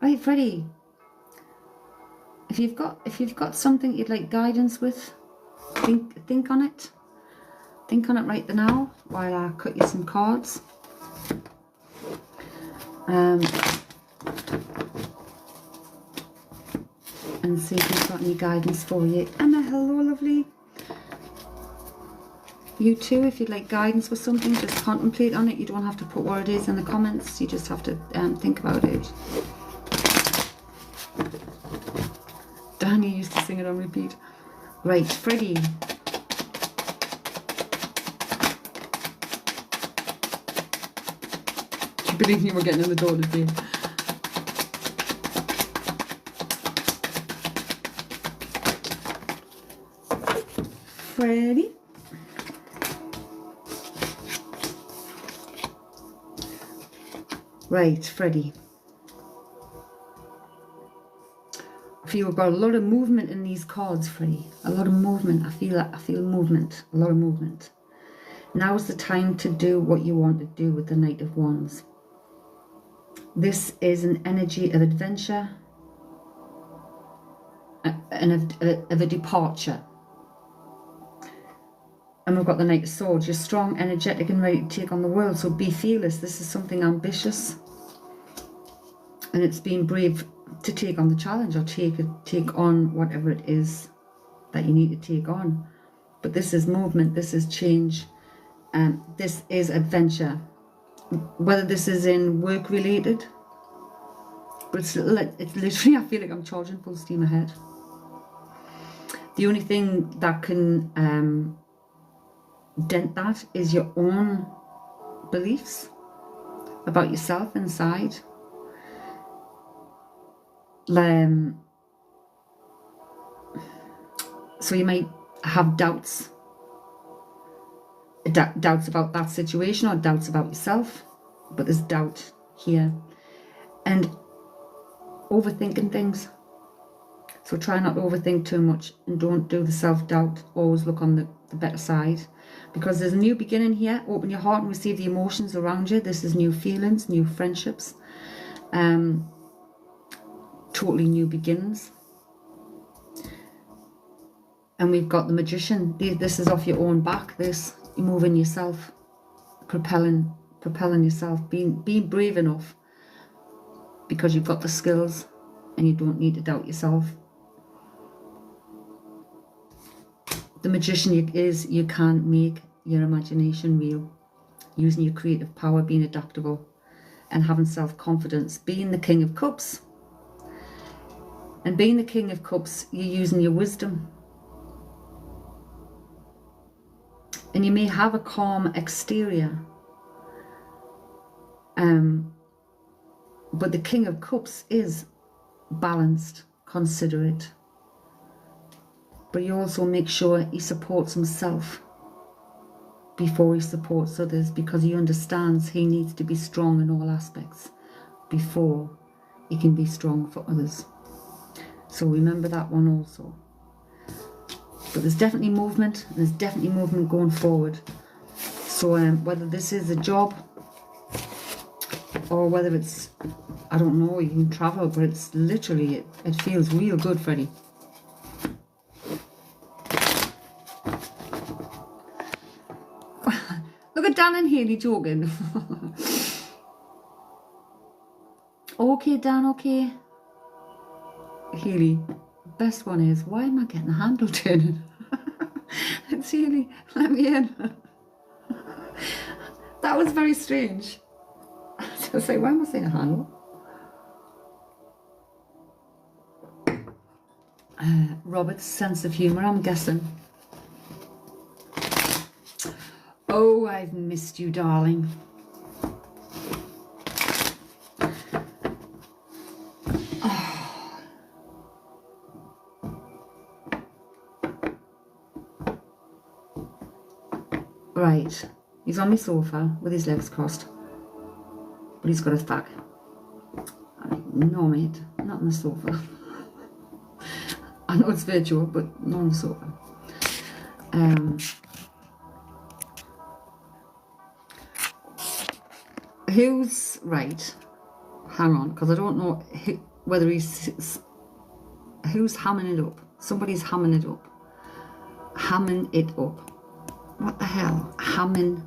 Right, Freddie. If you've got something you'd like guidance with, think on it. Think on it right now while I cut you some cards. And see if you've got any guidance for you. Emma, hello, lovely. You too, if you'd like guidance with something, just contemplate on it. You don't have to put what it is in the comments. You just have to think about it. Danny used to sing it on repeat. Right, Freddie. Do you believe me, we're getting in the door today? Freddie. Right, Freddie. I feel we've got a lot of movement in these cards, Freddie. A lot of movement. I feel movement. A lot of movement. Now is the time to do what you want to do with the Knight of Wands. This is an energy of adventure and of a departure. And we've got the Knight of Swords. You're strong, energetic, and ready to take on the world. So be fearless. This is something ambitious. And it's being brave to take on the challenge or take on whatever it is that you need to take on. But this is movement. This is change. And this is adventure. Whether this is in work related, but it's literally, I feel like I'm charging full steam ahead. The only thing that can dent that is your own beliefs about yourself inside. So you might have doubts about that situation or doubts about yourself, but there's doubt here and overthinking things. So try not to overthink too much and don't do the self-doubt. Always look on the better side, because there's a new beginning here. Open your heart and receive the emotions around you. This is new feelings, new friendships, totally new beginnings. And we've got the Magician. This is off your own back. This, you're moving yourself, propelling yourself, being brave enough, because you've got the skills and you don't need to doubt yourself. The Magician is you can make your imagination real, using your creative power, being adaptable and having self-confidence. Being the King of Cups. And being the King of Cups, you're using your wisdom. And you may have a calm exterior, but the King of Cups is balanced, considerate. But you also make sure he supports himself before he supports others, because he understands he needs to be strong in all aspects before he can be strong for others. So remember that one also. But there's definitely movement, and there's definitely movement going forward. So whether this is a job or whether it's, I don't know, you can travel, but it's literally, it feels real good, Freddie. Look at Dan and Haley joking. Okay, Dan, okay. Haley, best one is, why am I getting the handle turning? It's Haley, let me in. That was very strange. So I was like, why am I saying a handle? Robert's sense of humour, I'm guessing. Oh, I've missed you, darling. Right, he's on my sofa with his legs crossed, but he's got his back. No, mate, not on the sofa. I know it's virtual, but not on the sofa. Who's right? Hang on, because I don't know whether who's hamming it up. Somebody's hamming it up. Hamming it up. What the hell? Hamming.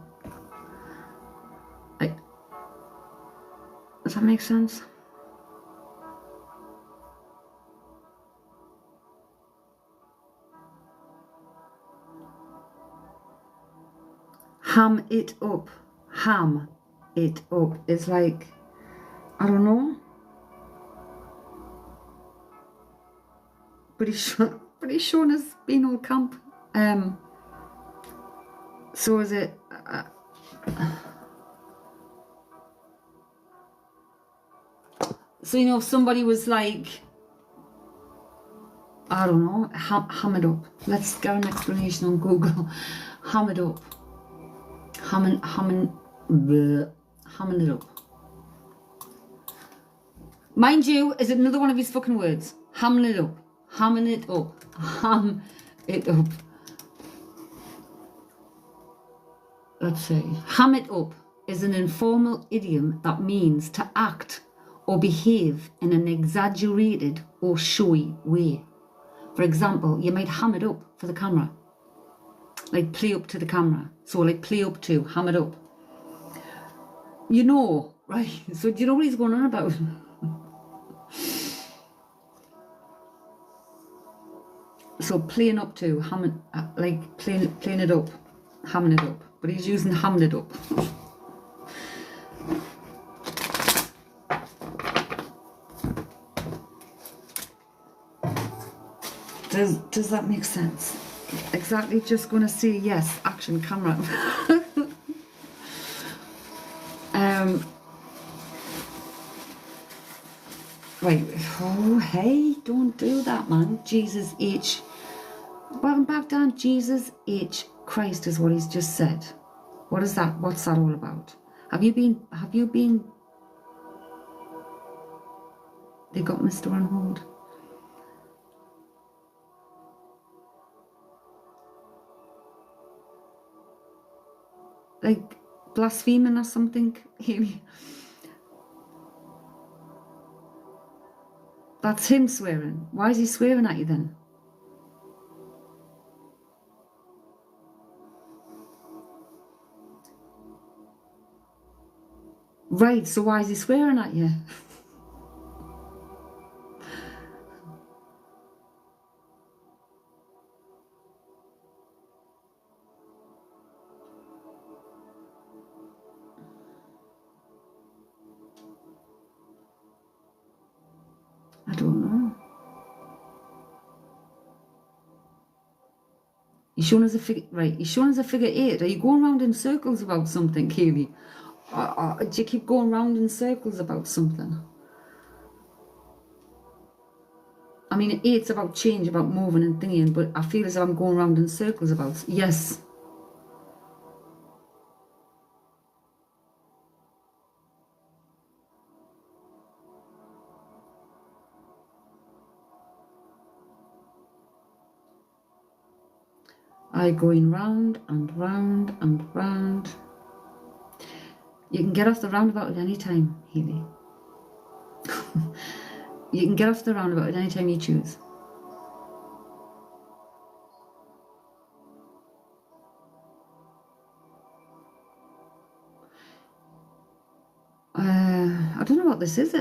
Does that make sense? Ham it up. Ham it up. It's like, I don't know. But he's shown us being all camp. So is it so, you know, if somebody was like, I don't know, ham it up. Let's get an explanation on Google. Ham it up. Hamming it up. Mind you, is it another one of his fucking words? Hamming it up. Hamming it up. Ham it up. Let's see. Ham it up is an informal idiom that means to act or behave in an exaggerated or showy way. For example, you might ham it up for the camera. Like play up to the camera. So like play up to, ham it up. You know, right? So do you know what he's going on about? So playing up to, hamming, like playing it up, hamming it up. But he's using hamming it up. Does that make sense? Exactly, just going to say yes, action camera. Right, oh hey, don't do that, man. Jesus H. Welcome back down. Jesus H. Christ is what he's just said. What is that? What's that all about? Have you been they got Mr. on hold. Like blaspheming or something? That's him swearing. Why is he swearing at you then? Right, so why is he swearing at you? I don't know. You're showing us a figure, right? You're showing us a figure 8. Are you going around in circles about something, Kaylee? Or do you keep going round in circles about something? I mean, 8's about change, about moving and thinking, but I feel as if I'm going round in circles about. Yes. I going round and round and round. You can get off the roundabout at any time, Healy. You can get off the roundabout at any time you choose. I don't know what this is.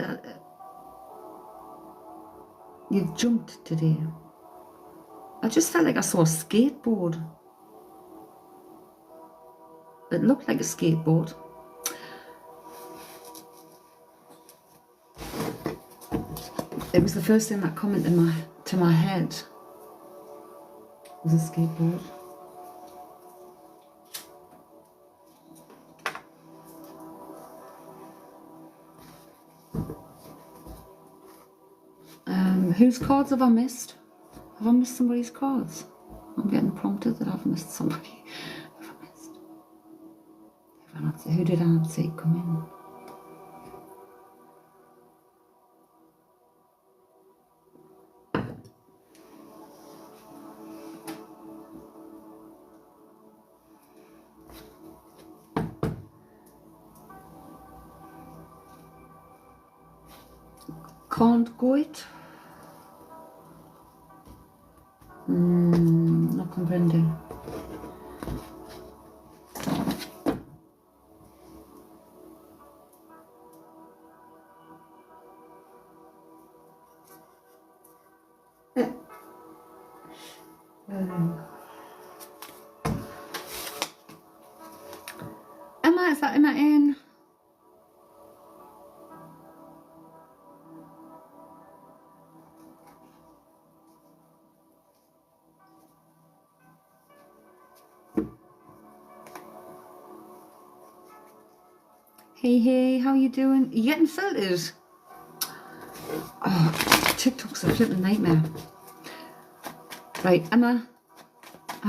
You've jumped today. I just felt like I saw a skateboard. It looked like a skateboard. It was the first thing that come into my head. It was a skateboard. Whose cards have I missed? Have I missed somebody's cards? I'm getting prompted that I've missed somebody. Have I missed? Who did I not see come in? Can't go it. No comprende. Emma, is that Emma in? Hey, how you doing? You getting filtered? Oh, TikTok's a flipping nightmare. Right, Emma,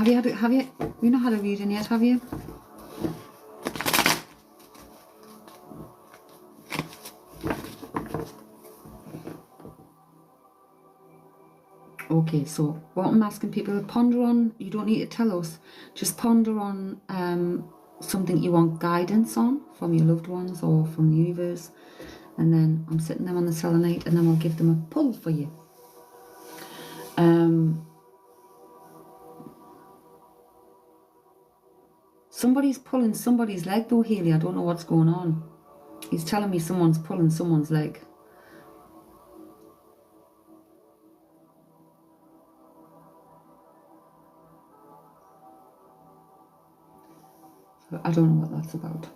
you not had a reading yet, have you? Okay, so what I'm asking people to ponder on, you don't need to tell us, just ponder on something you want guidance on from your loved ones or from the universe, and then I'm setting them on the selenite, and then I'll give them a pull for you. Somebody's pulling somebody's leg though, Haley. I don't know what's going on. He's telling me someone's pulling someone's leg. So I don't know what that's about.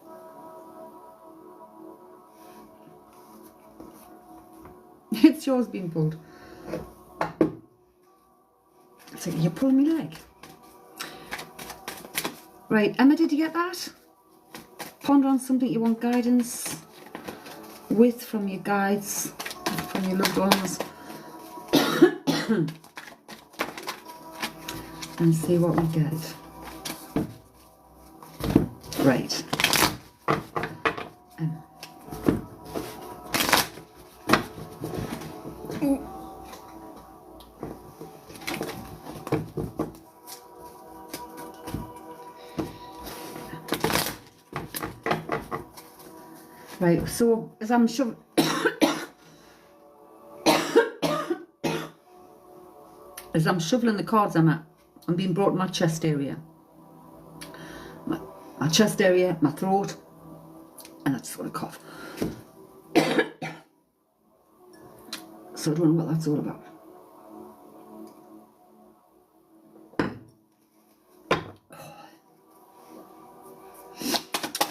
It's yours being pulled. It's like, you're pulling me leg. Right, Emma, did you get that? Ponder on something you want guidance with from your guides, from your loved ones. And see what we get. Right. Right, so as I'm sure as I'm shoveling the cards, I'm being brought to my chest area. My chest area, my throat, and I just want to cough. So I don't know what that's all about.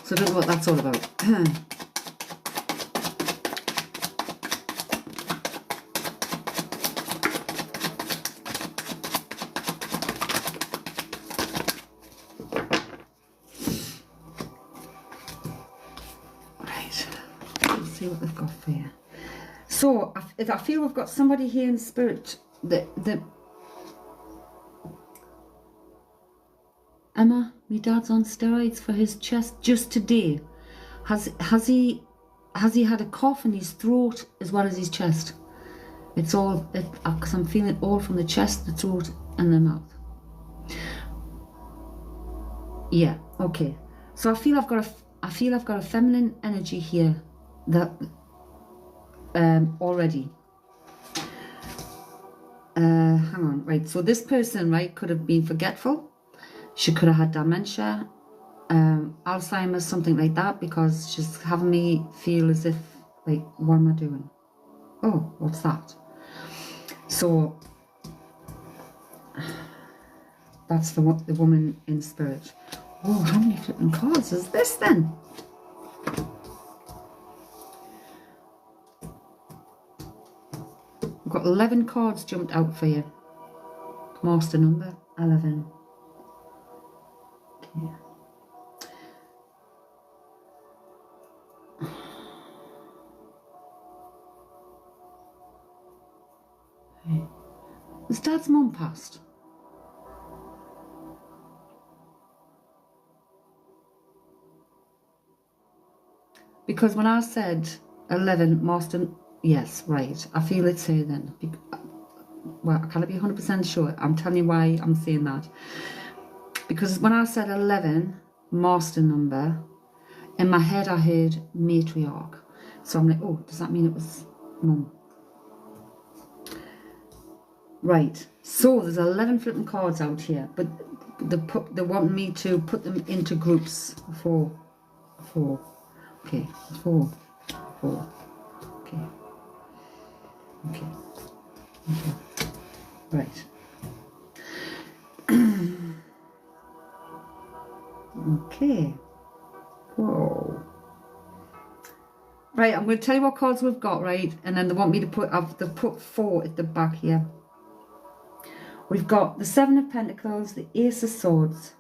So I don't know what that's all about. See what they've got for you. So I feel we've got somebody here in spirit that Emma, my dad's on steroids for his chest just today. Has he had a cough in his throat as well as his chest? It's all because I'm feeling it all from the chest, the throat, and the mouth. Yeah. Okay. So I feel I've got a feminine energy here. That already hang on, right, so this person, right, could have been forgetful. She could have had dementia, Alzheimer's, something like that, because she's having me feel as if, like, what am I doing? Oh, what's that? So that's the woman in spirit. Oh, how many flipping cards is this then? We've got 11 cards jumped out for you. Master number 11. Okay. Has Dad's mum passed? Because when I said 11, Master... Yes, right. I feel it's her then. Well, I can't be 100% sure. I'm telling you why I'm saying that. Because when I said 11, master number, in my head I heard matriarch. So I'm like, oh, does that mean it was mum? Right. So there's 11 flipping cards out here, but they want me to put them into groups. Four. Okay. 4. Okay. Right. Okay. Whoa. Right, I'm going to tell you what cards we've got, right? And then they want me to they've put 4 at the back here. We've got the 7 of Pentacles, the Ace of Swords,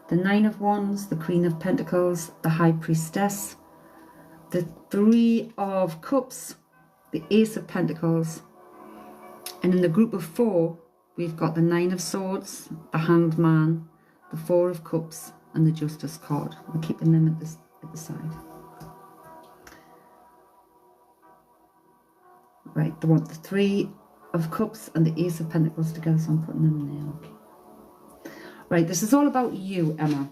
the 9 of Wands, the Queen of Pentacles, the High Priestess, the 3 of Cups, the Ace of Pentacles, and in the group of 4, we've got the Nine of Swords, the Hanged Man, the Four of Cups, and the Justice card. We're keeping them at the side. Right, they want the Three of Cups and the Ace of Pentacles together, so I'm putting them in there. Okay. Right, this is all about you, Emma.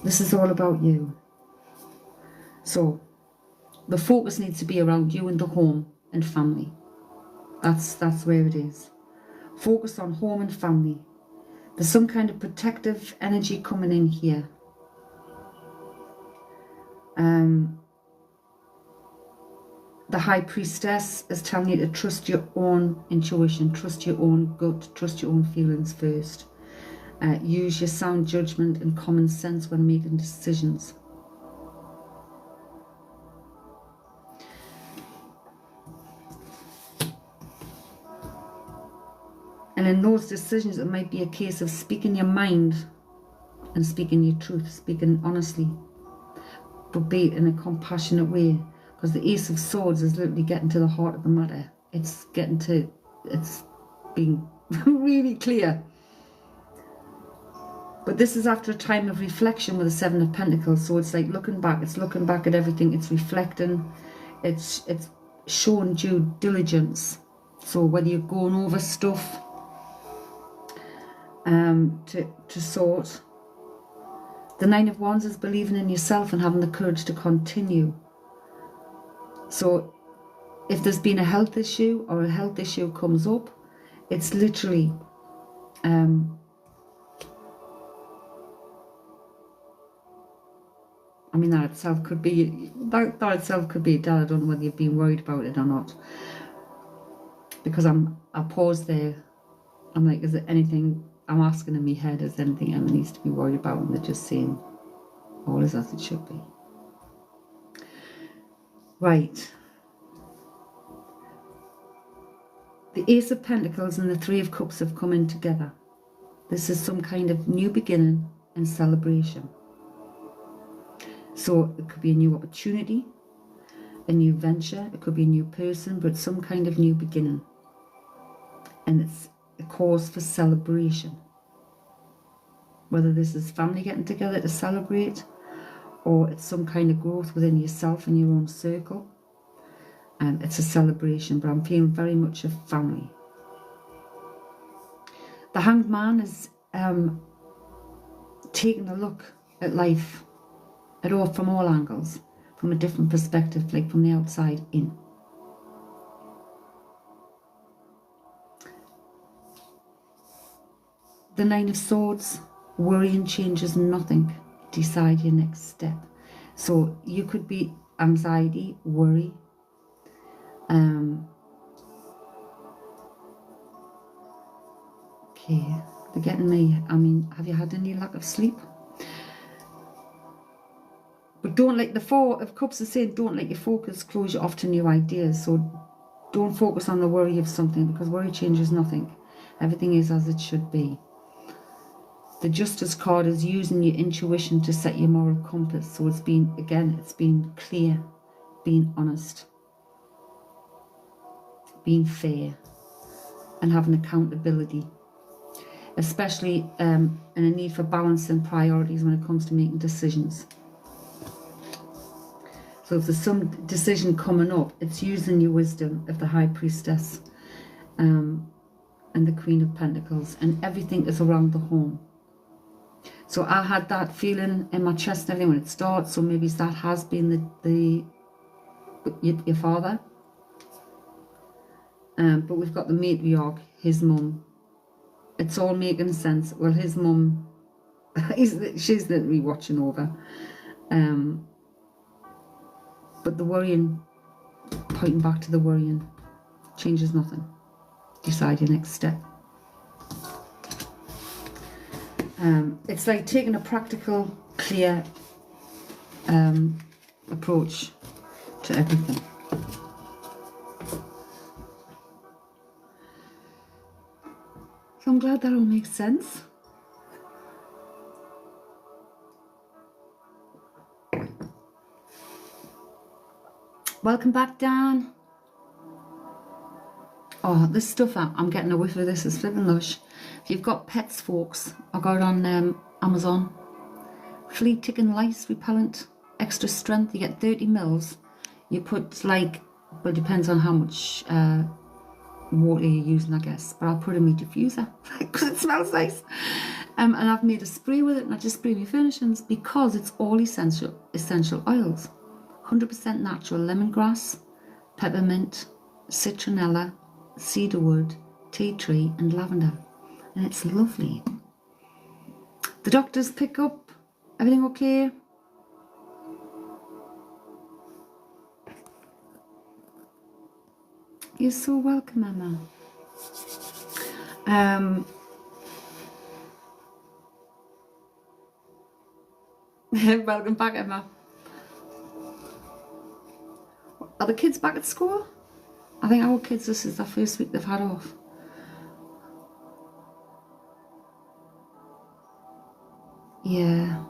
This is all about you. So, the focus needs to be around you and the home and family. That's where it is. Focus on home and family. There's some kind of protective energy coming in here. The High Priestess is telling you to trust your own intuition, trust your own gut, trust your own feelings first. Use your sound judgment and common sense when making decisions. And in those decisions, it might be a case of speaking your mind and speaking your truth, speaking honestly, but be it in a compassionate way. Because the Ace of Swords is literally getting to the heart of the matter. It's being really clear. But this is after a time of reflection with the Seven of Pentacles. So it's like looking back. It's looking back at everything. It's reflecting. It's showing due diligence. So whether you're going over stuff to sort. The Nine of Wands is believing in yourself and having the courage to continue. So if there's been a health issue or a health issue comes up, it's literally I mean, that itself could be that itself could be a doubt. I don't know whether you've been worried about it or not, because I paused there. I'm like, is there anything? I'm asking in my head, is there anything Emma needs to be worried about? And they're just saying all is as it should be. Right. The Ace of Pentacles and the Three of Cups have come in together. This is some kind of new beginning and celebration. So it could be a new opportunity, a new venture, it could be a new person, but some kind of new beginning. And it's a cause for celebration. Whether this is family getting together to celebrate, or it's some kind of growth within yourself and your own circle. It's a celebration, but I'm feeling very much a family. The Hanged Man is taking a look at life from all angles, from a different perspective, like from the outside in. The Nine of Swords, worrying changes nothing. Decide your next step. So you could be anxiety, worry. Okay, they're getting me. I mean, have you had any lack of sleep? But don't let the Four of Cups is saying, don't let your focus close you off to new ideas. So don't focus on the worry of something, because worry changes nothing. Everything is as it should be. The Justice card is using your intuition to set your moral compass. So it's been, again, it's been clear, being honest, being fair, and having accountability. Especially in a need for balance and priorities when it comes to making decisions. So if there's some decision coming up, it's using your wisdom of the High Priestess and the Queen of Pentacles, and everything is around the home. So I had that feeling in my chest and everything when it starts, so maybe that has been your father. But we've got the matriarch, his mum. It's all making sense. Well, his mum, she's literally watching over. But the worrying, pointing back to the worrying, changes nothing. Decide your next step. It's like taking a practical, clear approach to everything. So I'm glad that all makes sense. Welcome back, Dan. Oh, this stuff, I'm getting a whiff of this. It's flipping lush. If you've got pets, folks, I got it on Amazon. Flea tick and lice repellent, extra strength. You get 30 mils. You put like, well, it depends on how much water you're using, I guess. But I'll put it in my diffuser because it smells nice. And I've made a spray with it, and I just spray my furnishings because it's all essential oils. 100% natural lemongrass, peppermint, citronella, cedarwood, tea tree, and lavender. And it's lovely. The doctors pick up. Everything okay? You're so welcome, Emma. Welcome back, Emma. Are the kids back at school? I think our kids, this is the first week they've had off. Yeah.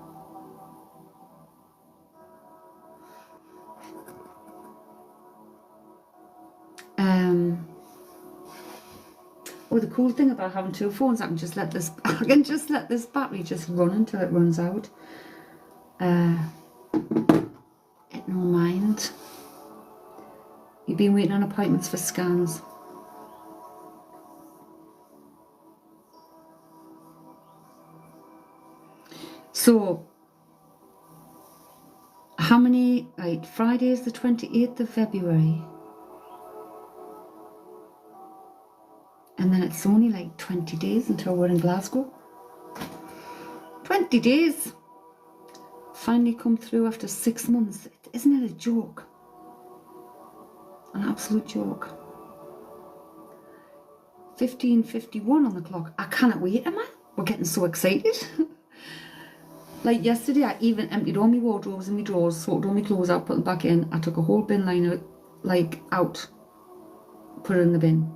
Oh, the cool thing about having two phones, I can just let this battery just run until it runs out. It no mind. You've been waiting on appointments for scans. So, how many, right, Friday is the 28th of February. And then it's only like 20 days until we're in Glasgow. 20 days! Finally come through after 6 months. Isn't it a joke? An absolute joke. 15:51 on the clock. I cannot wait, am I? We're getting so excited. Like yesterday, I even emptied all my wardrobes and my drawers, sorted all my clothes out, put them back in. I took a whole bin liner, like, out, put it in the bin.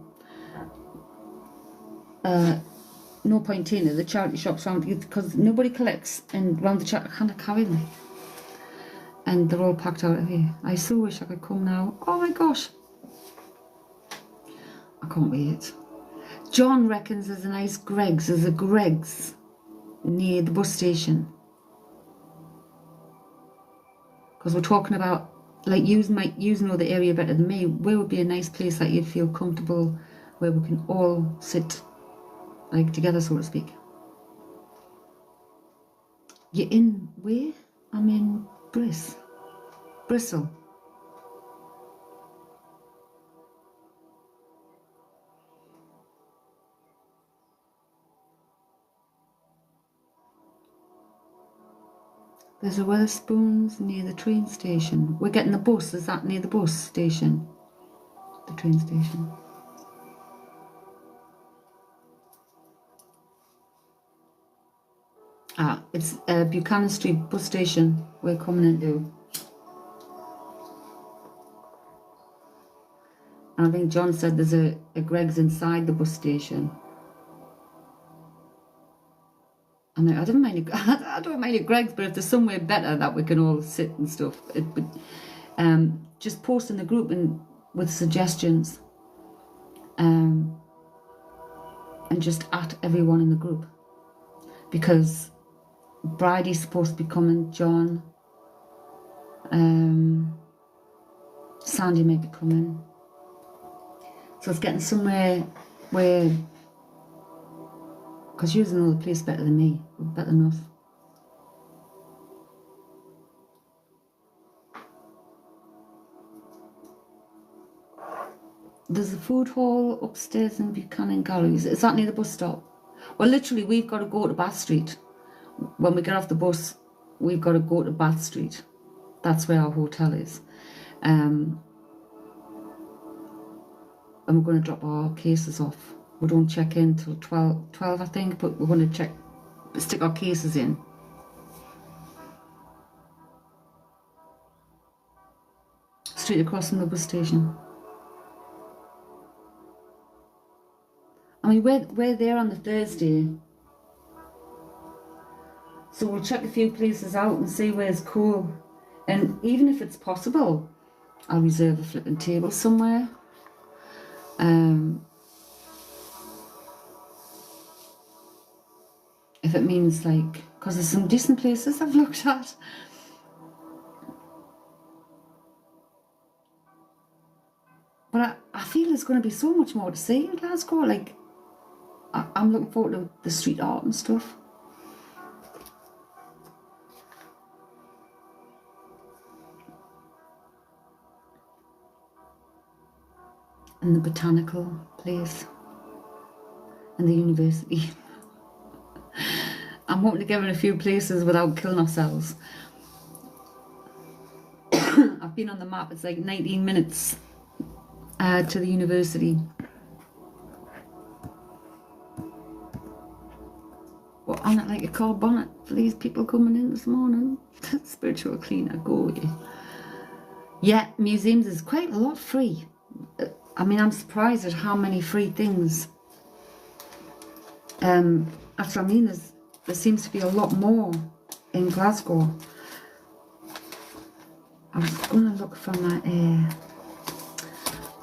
No point taking it. The charity shops round, because nobody collects, and round the charity, I can't carry them. And they're all packed out of here. I so wish I could come now. Oh my gosh. I can't wait. John reckons there's a nice Greggs. There's a Greggs near the bus station. Because we're talking about, like, you know the area better than me. Where would be a nice place that you'd feel comfortable, where we can all sit, like, together, so to speak. You're in where? I'm in Bristol. There's a Wetherspoons near the train station. We're getting the bus. Is that near the bus station? The train station. Ah, it's Buchanan Street bus station we're coming into. And I think John said there's a Greggs inside the bus station. And I don't mind a Greggs, but if there's somewhere better that we can all sit and stuff, just post in the group and with suggestions, and just at everyone in the group, because Bridie's supposed to be coming, John, Sandy may be coming, so it's getting somewhere where, because you know the place better than me, better enough. There's a food hall upstairs in Buchanan Galleries. Is that near the bus stop? Well, literally, we've got to go to Bath Street. When we get off the bus, we've got to go to Bath Street. That's where our hotel is. And we're going to drop our cases off. We don't check in till 12, I think, but we're going to stick our cases in. Straight across from the bus station. I mean, we're there on the Thursday. So we'll check a few places out and see where's cool. And even if it's possible, I'll reserve a flipping table somewhere. If it means like, because there's some decent places I've looked at. But I feel there's going to be so much more to see in Glasgow. Like, I'm looking forward to the street art and stuff. And the botanical place. And the university. I'm hoping to get in a few places without killing ourselves. I've been on the map, it's like 19 minutes to the university. Well, on it like a car bonnet for these people coming in this morning. Spiritual cleaner, go away. Yeah, museums is quite a lot free. I mean, I'm surprised at how many free things. That's what I mean, there seems to be a lot more in Glasgow. I was going to look for my...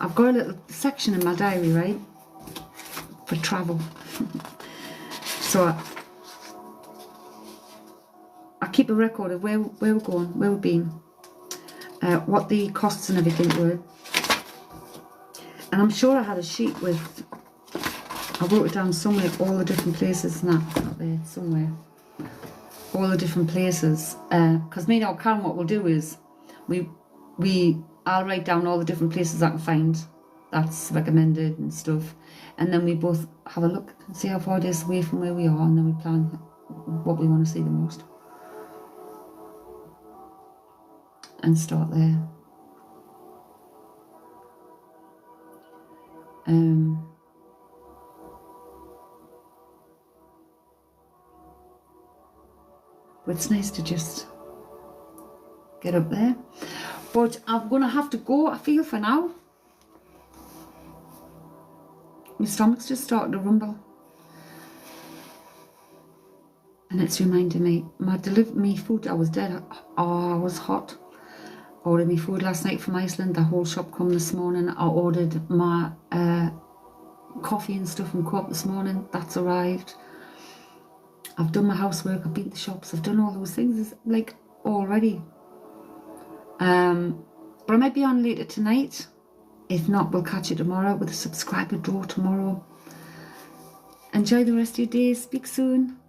I've got a little section in my diary, right? For travel. So I keep a record of where we're going, where we've been, what the costs and everything were. And I'm sure I had a sheet with... I wrote it down somewhere, all the different places and that, up there, somewhere. All the different places. Because me and Karen, what we'll do is, I'll write down all the different places I can find that's recommended and stuff. And then we both have a look and see how far it is away from where we are, and then we plan what we want to see the most. And start there. But it's nice to just get up there. But I'm going to have to go, I feel, for now. My stomach's just starting to rumble. And it's reminding me, me food, I was dead. Oh, I was hot. I ordered my food last night from Iceland. The whole shop come this morning. I ordered my coffee and stuff from Co-op this morning. That's arrived. I've done my housework, I've been to the shops, I've done all those things. It's like already. But I might be on later tonight. If not, we'll catch you tomorrow with a subscriber draw tomorrow. Enjoy the rest of your day. Speak soon.